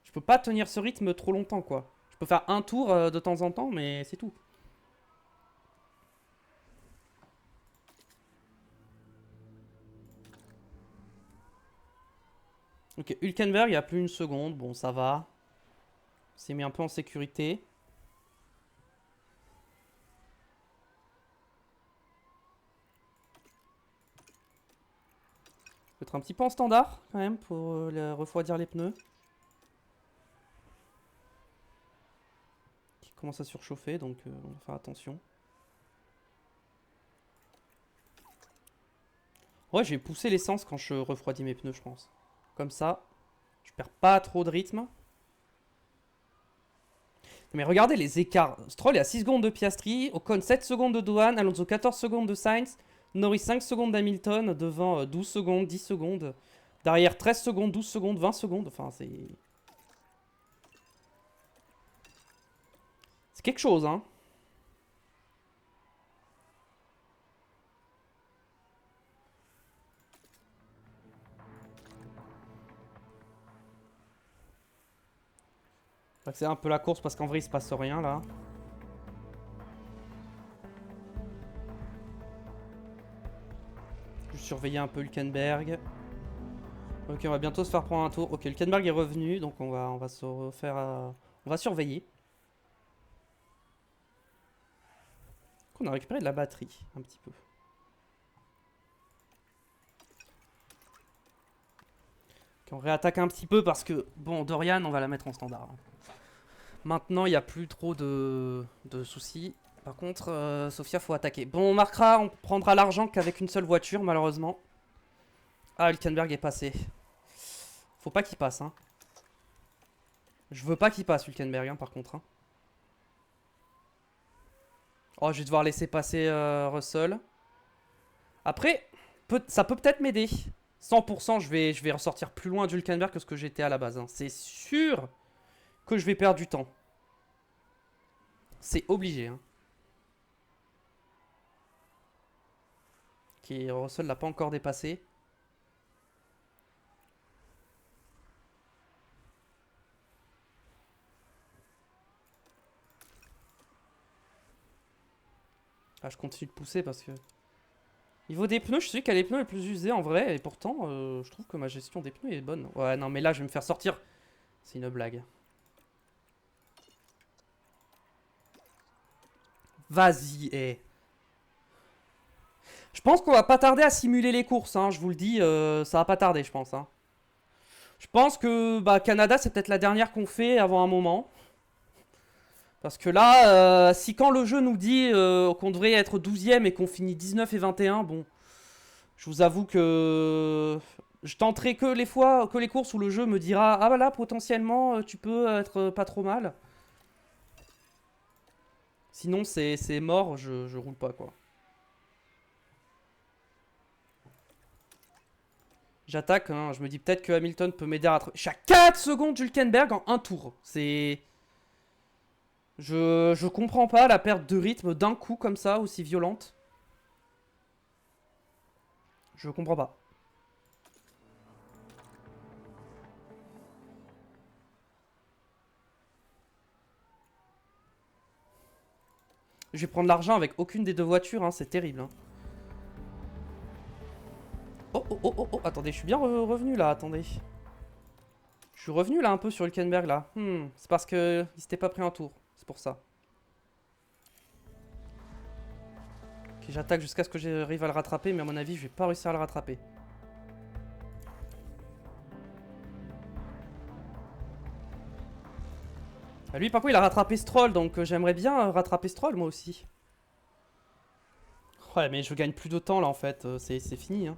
je peux pas tenir ce rythme trop longtemps, quoi. Je peux faire un tour de temps en temps, mais c'est tout. Ok, Hülkenberg, il n'y a plus une seconde. Bon, ça va. On s'est mis un peu en sécurité. Faut être un petit peu en standard, quand même, pour refroidir les pneus. Qui commencent à surchauffer, donc on va faire attention. Ouais, je vais pousser l'essence quand je refroidis mes pneus, je pense. Comme ça, je perds pas trop de rythme. Mais regardez les écarts. Stroll est à 6 secondes de Piastri, Ocon 7 secondes de Dohan, Alonso 14 secondes de Sainz, Norris 5 secondes d'Hamilton, devant 12 secondes, 10 secondes. Derrière 13 secondes, 12 secondes, 20 secondes. Enfin, c'est... C'est quelque chose, hein. C'est un peu la course parce qu'en vrai il se passe rien là. Je surveillais un peu Hülkenberg. Ok, on va bientôt se faire prendre un tour. Ok, Hülkenberg est revenu, donc on va se refaire... On va surveiller. On a récupéré de la batterie, un petit peu. Ok, on réattaque un petit peu parce que... Bon, Dorian, on va la mettre en standard. Maintenant, il n'y a plus trop de soucis. Par contre, Sofia, faut attaquer. Bon, on marquera, on prendra l'argent qu'avec une seule voiture, malheureusement. Ah, Hülkenberg est passé. Faut pas qu'il passe, hein. Je veux pas qu'il passe, Hülkenberg, hein, par contre. Hein. Oh, je vais devoir laisser passer Russell. Après, ça peut peut-être m'aider. 100%, je vais ressortir plus loin d'Hülkenberg que ce que j'étais à la base. Hein. C'est sûr que je vais perdre du temps. C'est obligé. Hein. Ok, Russell l'a pas encore dépassé. Ah, je continue de pousser parce que... Niveau des pneus, je suis qui a les pneus les plus usés en vrai. Et pourtant, je trouve que ma gestion des pneus est bonne. Ouais, non, mais là, je vais me faire sortir. C'est une blague. Vas-y, hé. Je pense qu'on va pas tarder à simuler les courses, hein, je vous le dis, ça va pas tarder, je pense. Hein. Je pense que bah, Canada, c'est peut-être la dernière qu'on fait avant un moment. Parce que là, si quand le jeu nous dit qu'on devrait être 12ème et qu'on finit 19 et 21, bon, je vous avoue que je tenterai que les courses où le jeu me dira ah bah là, potentiellement, tu peux être pas trop mal. Sinon, c'est mort, je roule pas, quoi. J'attaque, hein, je me dis peut-être que Hamilton peut m'aider à rattraper. Je suis à 4 secondes Hülkenberg en un tour. C'est... Je comprends pas la perte de rythme d'un coup comme ça, aussi violente. Je comprends pas. Je vais prendre l'argent avec aucune des deux voitures, hein, c'est terrible. Hein. Oh, oh, oh, oh, oh, attendez, je suis bien revenu là, attendez. Je suis revenu là un peu sur Hülkenberg là. C'est parce que il s'était pas pris un tour, c'est pour ça. Ok, j'attaque jusqu'à ce que j'arrive à le rattraper, mais à mon avis, je vais pas réussir à le rattraper. Ah, lui, par contre, il a rattrapé Stroll, donc j'aimerais bien rattraper Stroll moi aussi. Ouais, mais je gagne plus de temps là en fait, c'est fini. Hein.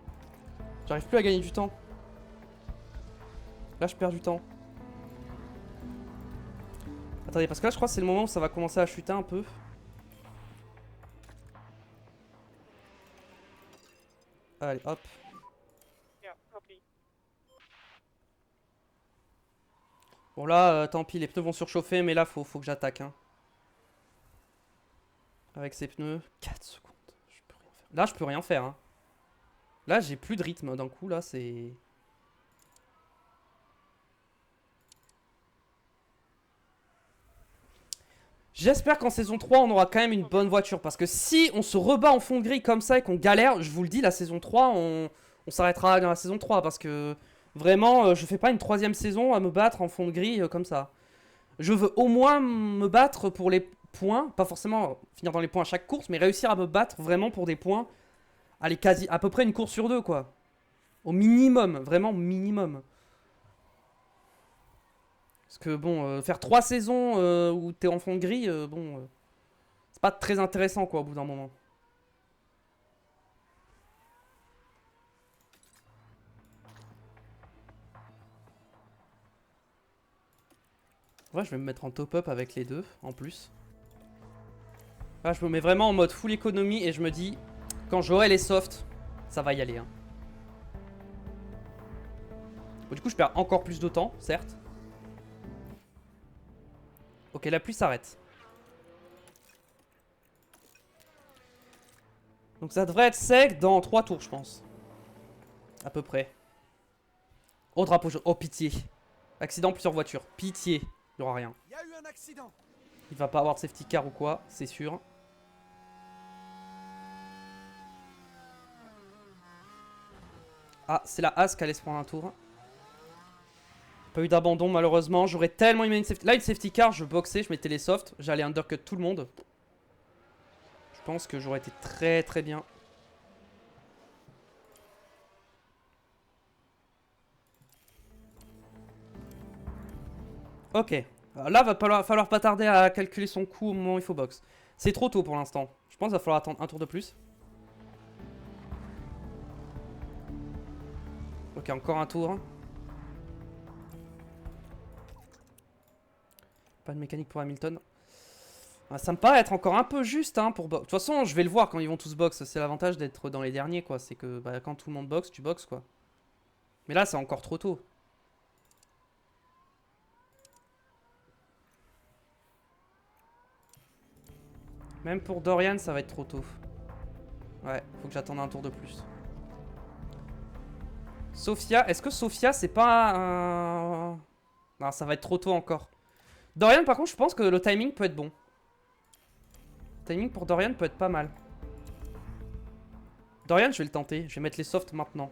J'arrive plus à gagner du temps. Là, je perds du temps. Attendez, parce que là, je crois que c'est le moment où ça va commencer à chuter un peu. Allez, hop. Bon, là, tant pis, les pneus vont surchauffer, mais là, faut que j'attaque. Hein. Avec ces pneus. 4 secondes. Je peux rien faire. Là, je peux rien faire. Hein. Là, j'ai plus de rythme d'un coup. Là, c'est... J'espère qu'en saison 3, on aura quand même une bonne voiture. Parce que si on se rebat en fond de grille comme ça et qu'on galère, je vous le dis, la saison 3, on s'arrêtera dans la saison 3. Parce que vraiment, je fais pas une 3ème saison à me battre en fond de grille comme ça. Je veux au moins me battre pour les points. Pas forcément finir dans les points à chaque course, mais réussir à me battre vraiment pour des points. Allez, quasi, à peu près une course sur 2, quoi. Au minimum, vraiment minimum. Parce que bon, faire 3 saisons où t'es en fond de grille, bon, c'est pas très intéressant, quoi, au bout d'un moment. Ouais, je vais me mettre en top-up avec les deux, en plus. Là, je me mets vraiment en mode full économie et je me dis, quand j'aurai les softs, ça va y aller. Hein. Bon, du coup, je perds encore plus de temps, certes. Ok, la pluie s'arrête. Donc ça devrait être sec dans 3 tours, je pense. À peu près. Oh, drapeau jaune. Oh, pitié. Accident, plusieurs voitures. Pitié. Il n'y aura rien. Il y a eu un accident. Il va pas avoir de safety car ou quoi, c'est sûr. Ah, c'est la As qui allait se prendre un tour. Pas eu d'abandon malheureusement. J'aurais tellement aimé une safety... Là, une safety car, je boxais, je mettais les softs. J'allais undercut tout le monde. Je pense que j'aurais été très très bien. Ok. Là, va falloir pas tarder à calculer son coup au moment où il faut box. C'est trop tôt pour l'instant. Je pense qu'il va falloir attendre un tour de plus. Ok, encore un tour. Pas de mécanique pour Hamilton. Ça me paraît être encore un peu juste hein, pour box. De toute façon, je vais le voir quand ils vont tous box. C'est l'avantage d'être dans les derniers, quoi. C'est que bah, quand tout le monde boxe, tu boxes, quoi. Mais là, c'est encore trop tôt. Même pour Dorian, ça va être trop tôt. Ouais, faut que j'attende un tour de plus. Sofia, est-ce que Sofia, c'est pas un... Non, ça va être trop tôt encore. Dorian, par contre, je pense que le timing peut être bon. Le timing pour Dorian peut être pas mal. Dorian, je vais le tenter. Je vais mettre les softs maintenant.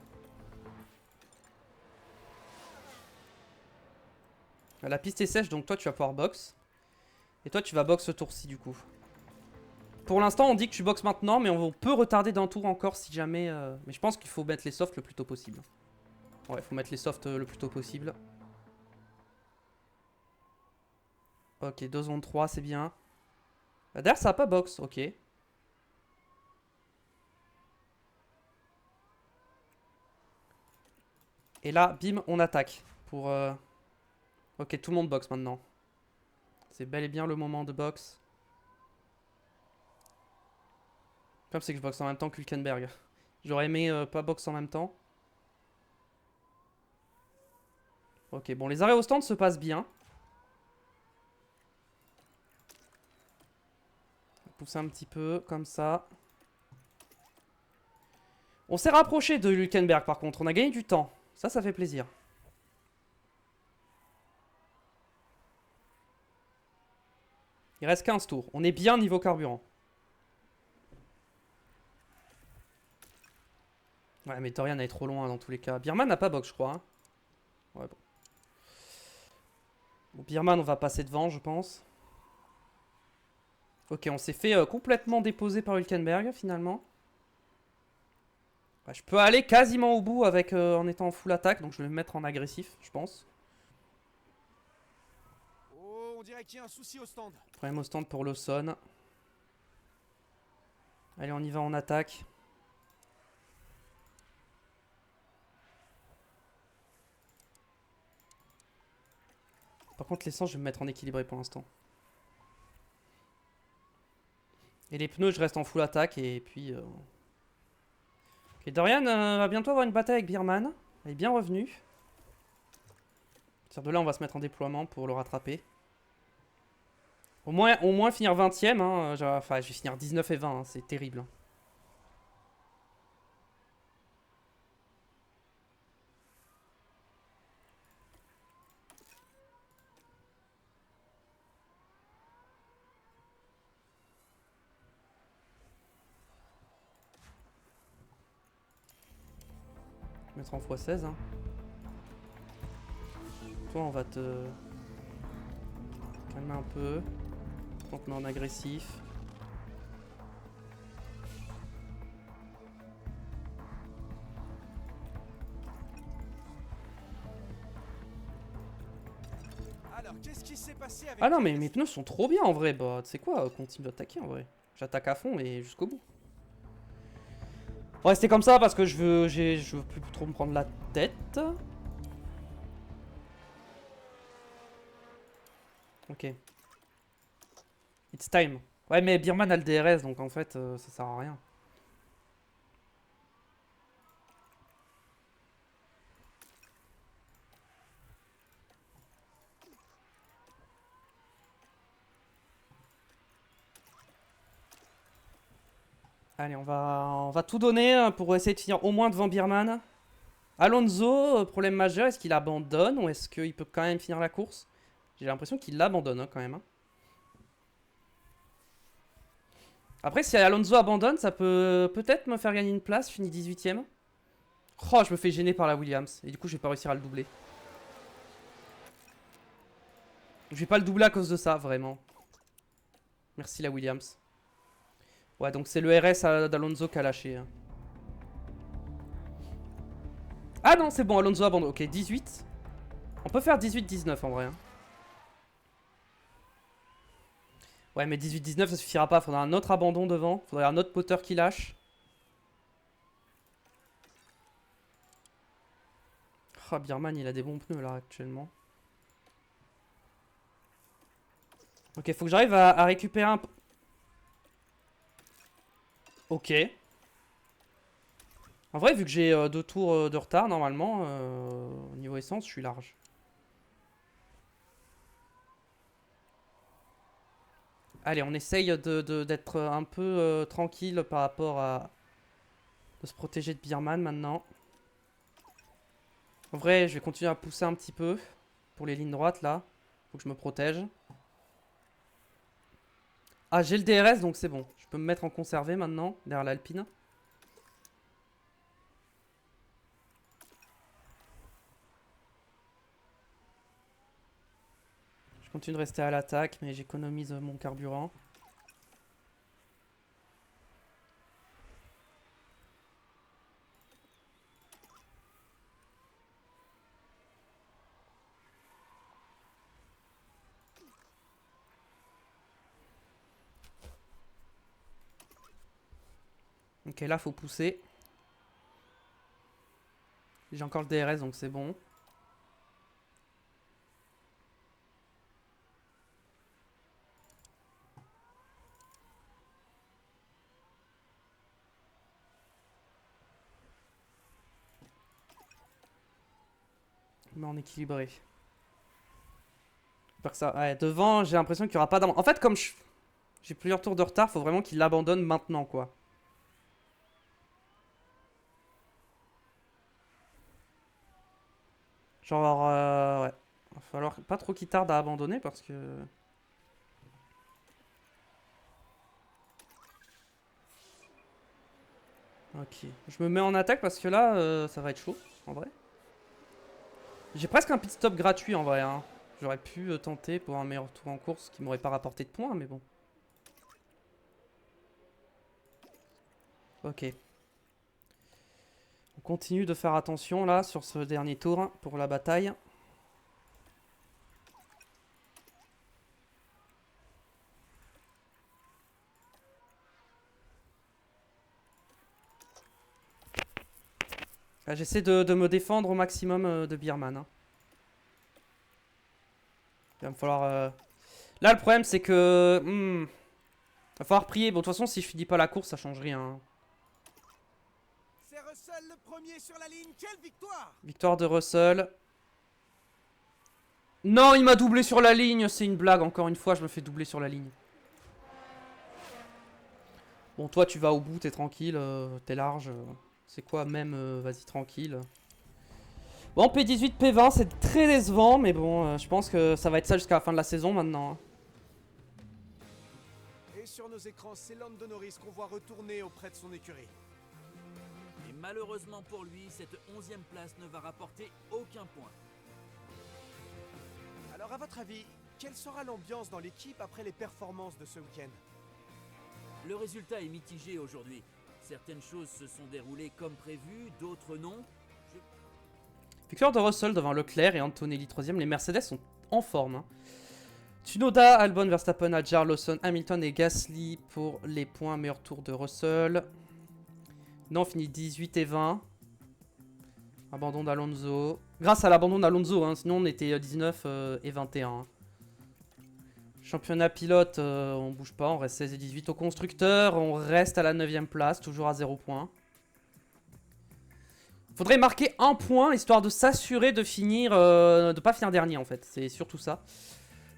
La piste est sèche, donc toi, tu vas pouvoir box. Et toi, tu vas box ce tour-ci, du coup. Pour l'instant, on dit que tu boxes maintenant, mais on peut retarder d'un tour encore si jamais... Mais je pense qu'il faut mettre les softs le plus tôt possible. Ouais, il faut mettre les softs le plus tôt possible. Ok, 2 zones 3, c'est bien. D'ailleurs, ça a pas box, ok. Et là, bim, on attaque. Pour... Ok, tout le monde boxe maintenant. C'est bel et bien le moment de boxe. Comme c'est que je boxe en même temps que Hülkenberg. J'aurais aimé pas boxe en même temps. Ok, bon, les arrêts au stand se passent bien. Pousser un petit peu, comme ça. On s'est rapproché de Hülkenberg par contre, on a gagné du temps. Ça fait plaisir. Il reste 15 tours. On est bien niveau carburant. Ouais, mais Dorian est trop loin dans tous les cas. Birman n'a pas box, je crois. Hein. Ouais, bon. Bon, Birman, on va passer devant, je pense. Ok, on s'est fait complètement déposer par Hülkenberg, finalement. Ouais, je peux aller quasiment au bout avec, en étant en full attaque, donc je vais me mettre en agressif, je pense. Oh, on dirait qu'il y a un souci au stand. Problème au stand pour Lawson. Allez, on y va en attaque. Par contre, l'essence, je vais me mettre en équilibré pour l'instant. Et les pneus, je reste en full attaque et puis... Ok, Dorian va bientôt avoir une bataille avec Birman. Elle est bien revenue. À partir de là, on va se mettre en déploiement pour le rattraper. Au moins finir 20ème. Hein. Enfin, je vais finir 19 et 20. Hein. C'est terrible. Hein. Mettre en x16. Hein. Toi, on va te calmer un peu. On te met en agressif. Alors, qu'est-ce qui s'est passé avec Ah non, mais Perez? mes pneus sont trop bien en vrai. Bah, tu sais quoi, continue d'attaquer en vrai. J'attaque à fond et jusqu'au bout. On va rester comme ça parce que je veux plus trop me prendre la tête. Ok. It's time. Ouais, mais Birman a le DRS, donc en fait, ça sert à rien. Allez, on va tout donner pour essayer de finir au moins devant Birman. Alonso, problème majeur, est-ce qu'il abandonne ou est-ce qu'il peut quand même finir la course? J'ai l'impression qu'il l'abandonne hein, quand même. Hein. Après, si Alonso abandonne, ça peut peut-être me faire gagner une place. Je finis 18ème. Oh, je me fais gêner par la Williams. Et du coup, je vais pas réussir à le doubler. Je vais pas le doubler à cause de ça, vraiment. Merci la Williams. Ouais, donc c'est le RS d'Alonso qui a lâché. Hein. Ah non, c'est bon, Alonso abandonne. Ok, 18. On peut faire 18-19 en vrai. Hein. Ouais, mais 18-19, ça suffira pas. Faudra un autre abandon devant. Faudrait un autre moteur qui lâche. Oh, Birman, il a des bons pneus là actuellement. Ok, faut que j'arrive à récupérer un... Ok. En vrai, vu que j'ai 2 tours de retard, normalement, au niveau essence, je suis large. Allez, on essaye d'être un peu tranquille par rapport à... De se protéger de Birman maintenant. En vrai, je vais continuer à pousser un petit peu pour les lignes droites là. Faut que je me protège. Ah, j'ai le DRS donc c'est bon. Je peux me mettre en conservé maintenant derrière l'Alpine. Je continue de rester à l'attaque mais j'économise mon carburant. Ok, là, faut pousser. J'ai encore le DRS, donc c'est bon. Mais en équilibré. J'espère que ça... Ouais, devant, j'ai l'impression qu'il n'y aura pas d'abandon. En fait, comme j'ai plusieurs tours de retard, faut vraiment qu'il l'abandonne maintenant, quoi. Genre, ouais. Il va falloir pas trop qu'il tarde à abandonner parce que... Ok. Je me mets en attaque parce que là, ça va être chaud, en vrai. J'ai presque un pit stop gratuit, en vrai, hein. J'aurais pu tenter pour un meilleur tour en course qui m'aurait pas rapporté de points, mais bon. Ok. On continue de faire attention, là, sur ce dernier tour pour la bataille. J'essaie de me défendre au maximum de Beerman. Hein. Il va me falloir... Là, le problème, c'est que... il va falloir prier. Bon, de toute façon, si je finis pas la course, ça change rien. Hein. C'est Russell le premier sur la ligne. Quelle victoire! Victoire de Russell. Non, il m'a doublé sur la ligne. C'est une blague. Encore une fois, je me fais doubler sur la ligne. Bon, toi, tu vas au bout. T'es tranquille. T'es large. C'est quoi même vas-y, tranquille. Bon, P18, P20, c'est très décevant. Mais bon, je pense que ça va être ça jusqu'à la fin de la saison maintenant. Hein. Et sur nos écrans, c'est Lando Norris qu'on voit retourner auprès de son écurie. Et malheureusement pour lui, cette 11e place ne va rapporter aucun point. Alors à votre avis, quelle sera l'ambiance dans l'équipe après les performances de ce week-end? Le résultat est mitigé aujourd'hui. Certaines choses se sont déroulées comme prévu, d'autres non. Victoire de Russell devant Leclerc et Antonelli 3ème. Les Mercedes sont en forme. Hein. Tsunoda, Albon, Verstappen, Hadjar, Lawson, Hamilton et Gasly pour les points. Meilleur tour de Russell. Non, on finit 18 et 20. Abandon d'Alonso. Grâce à l'abandon d'Alonso, hein, sinon on était 19 et 21. Hein. Championnat pilote, on bouge pas, on reste 16 et 18 au constructeur. On reste à la 9ème place, toujours à 0 points. Faudrait marquer un point, histoire de s'assurer de finir, de pas finir dernier en fait. C'est surtout ça.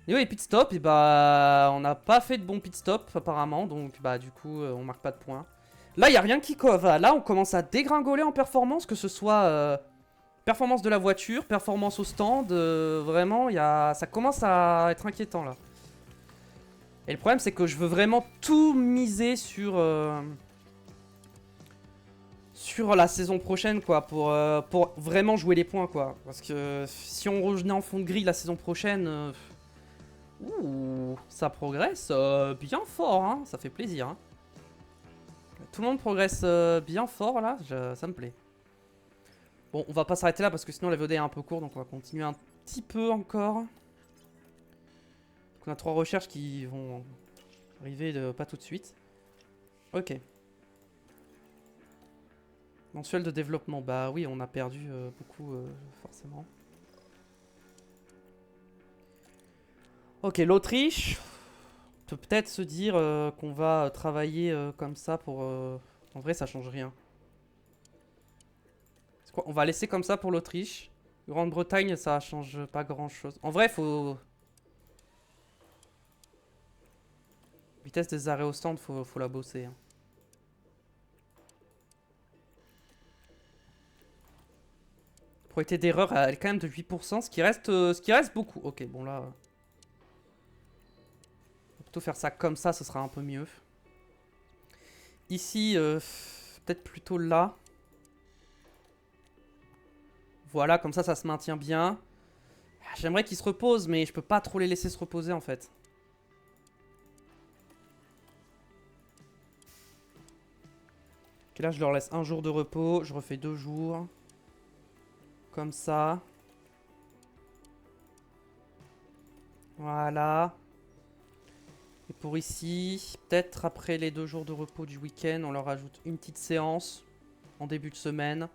Et oui, pit stop, et bah on n'a pas fait de bon pit stop apparemment, donc bah du coup on marque pas de points. Là, il n'y a rien qui va. Là, on commence à dégringoler en performance, que ce soit performance de la voiture, performance au stand. Vraiment, ça commence à être inquiétant là. Et le problème, c'est que je veux vraiment tout miser sur la saison prochaine, quoi, pour vraiment jouer les points, quoi. Parce que si on revenait en fond de grille la saison prochaine, ça progresse bien fort, hein. Ça fait plaisir. Hein. Tout le monde progresse bien fort là, ça me plaît. Bon, on va pas s'arrêter là parce que sinon la VOD est un peu court, donc on va continuer un petit peu encore. Donc on a 3 recherches qui vont arriver pas tout de suite. Ok. Mensuel de développement, bah oui, on a perdu beaucoup forcément. Ok, l'Autriche. On peut peut-être se dire qu'on va travailler comme ça pour... En vrai, ça change rien. Quoi, on va laisser comme ça pour l'Autriche. Grande-Bretagne, ça change pas grand-chose. En vrai, faut... Vitesse des arrêts au stand, faut la bosser. Hein. Probabilité d'erreur, elle est quand même de 8%, ce qui reste beaucoup. Ok, bon là... On va plutôt faire ça comme ça, ce sera un peu mieux. Ici, peut-être plutôt là. Voilà, comme ça se maintient bien. J'aimerais qu'ils se reposent, mais je peux pas trop les laisser se reposer en fait. Ok, là je leur laisse un jour de repos, je refais 2 jours. Comme ça. Voilà. Et pour ici, peut-être après les 2 jours de repos du week-end, on leur ajoute une petite séance en début de semaine.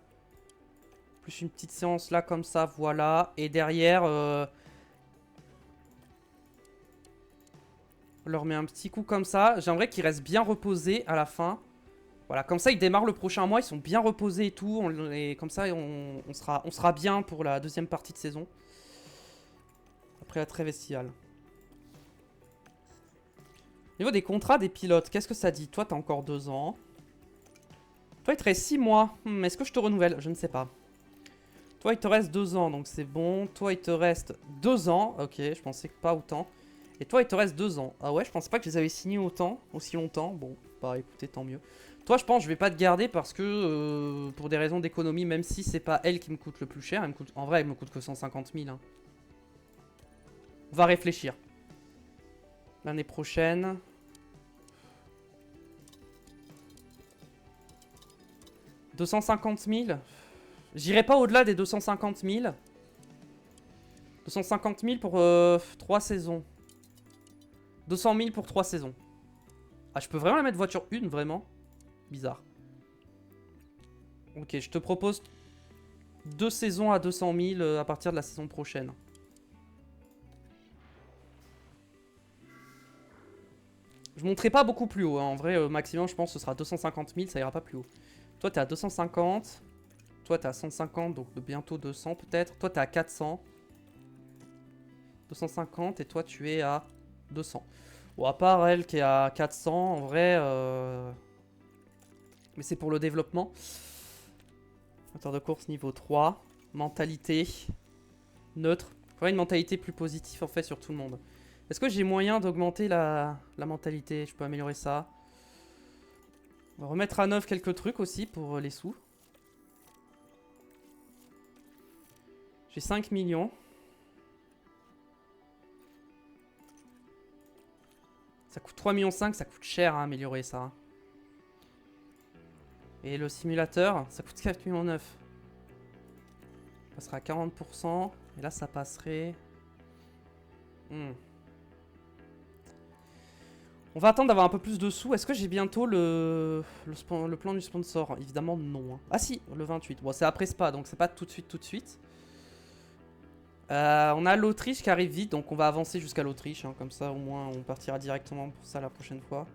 Plus une petite séance là comme ça, voilà. Et derrière, on leur met un petit coup comme ça. J'aimerais qu'ils restent bien reposés à la fin. Voilà, comme ça ils démarrent le prochain mois, ils sont bien reposés et tout. Et comme ça on sera bien pour la deuxième partie de saison. Après la trêve estivale. Au niveau des contrats des pilotes, qu'est-ce que ça dit? Toi t'as encore 2 ans. Toi il te reste 6 mois. Est-ce que je te renouvelle? Je ne sais pas. Toi il te reste 2 ans, donc c'est bon. Toi il te reste 2 ans. Ok, je pensais que pas autant. Et toi il te reste 2 ans. Ah ouais, je pensais pas que je les avais signés aussi longtemps. Bon, bah écoutez, tant mieux. Toi je pense je vais pas te garder parce que pour des raisons d'économie, même si c'est pas elle qui me coûte le plus cher, en vrai elle me coûte que 150 000. Hein. On va réfléchir. L'année prochaine. « 250 000 ?» J'irai pas au-delà des 250 000. 250 000 pour 3 saisons. 200 000 pour 3 saisons. Ah, je peux vraiment la mettre voiture 1, vraiment? Bizarre. Ok, je te propose 2 saisons à 200 000 à partir de la saison prochaine. Je monterai pas beaucoup plus haut. Hein. En vrai, maximum, je pense que ce sera 250 000. Ça ira pas plus haut. Toi, t'es à 250. Toi, t'es à 150. Donc, bientôt 200 peut-être. Toi, t'es à 400. 250. Et toi, tu es à 200. Bon, à part elle qui est à 400. En vrai... Mais c'est pour le développement. Moteur de course niveau 3. Mentalité. Neutre. Il faudrait une mentalité plus positive en fait sur tout le monde. Est-ce que j'ai moyen d'augmenter la mentalité? Je peux améliorer ça. On va remettre à neuf quelques trucs aussi pour les sous. J'ai 5 millions. Ça coûte 3,5 millions, ça coûte cher à améliorer ça. Et le simulateur, ça coûte 4,9 millions. Ça passera à 40%. Et là, ça passerait... On va attendre d'avoir un peu plus de sous. Est-ce que j'ai bientôt le plan du sponsor? Évidemment, non. Ah si, le 28. Bon, c'est après Spa, donc c'est pas tout de suite, tout de suite. On a l'Autriche qui arrive vite, donc on va avancer jusqu'à l'Autriche. Hein, comme ça, au moins, on partira directement pour ça la prochaine fois.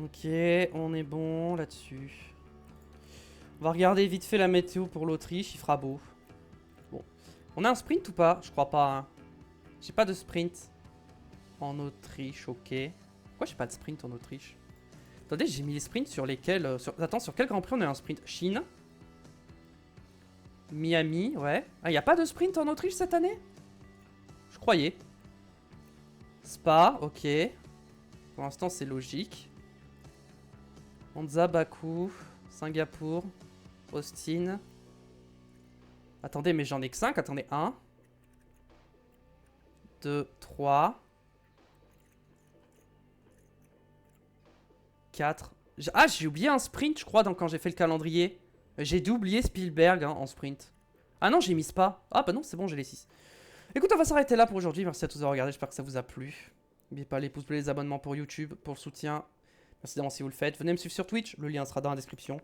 Ok, on est bon là-dessus. On va regarder vite fait la météo pour l'Autriche, il fera beau. Bon. On a un sprint ou pas? Je crois pas. Hein. J'ai pas de sprint en Autriche, ok. Pourquoi j'ai pas de sprint en Autriche? Attendez, j'ai mis les sprints sur lesquels... Attends, sur quel Grand Prix on a un sprint? Chine. Miami, ouais. Ah, y a pas de sprint en Autriche cette année? Je croyais. Spa, ok. Pour l'instant, c'est logique. Monza, Bakou, Singapour, Austin. Attendez, mais j'en ai que 5. Attendez, 1, 2, 3, 4. Ah, j'ai oublié un sprint, je crois, quand j'ai fait le calendrier. J'ai dû oublier Spielberg hein, en sprint. Ah non, j'ai mis Spa. Ah bah non, c'est bon, j'ai les 6. Écoute, on va s'arrêter là pour aujourd'hui. Merci à tous d'avoir regardé, j'espère que ça vous a plu. N'oubliez pas les pouces bleus, les abonnements pour YouTube, pour le soutien. Merci d'avance si vous le faites. Venez me suivre sur Twitch, le lien sera dans la description.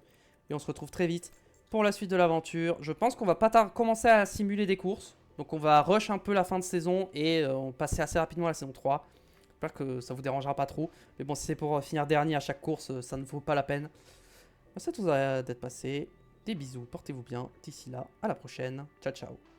Et on se retrouve très vite pour la suite de l'aventure. Je pense qu'on va pas commencer à simuler des courses. Donc on va rush un peu la fin de saison et on passer assez rapidement à la saison 3. J'espère que ça vous dérangera pas trop. Mais bon, si c'est pour finir dernier à chaque course, ça ne vaut pas la peine. Merci à tous d'être passés. Des bisous, portez-vous bien. D'ici là, à la prochaine. Ciao, ciao.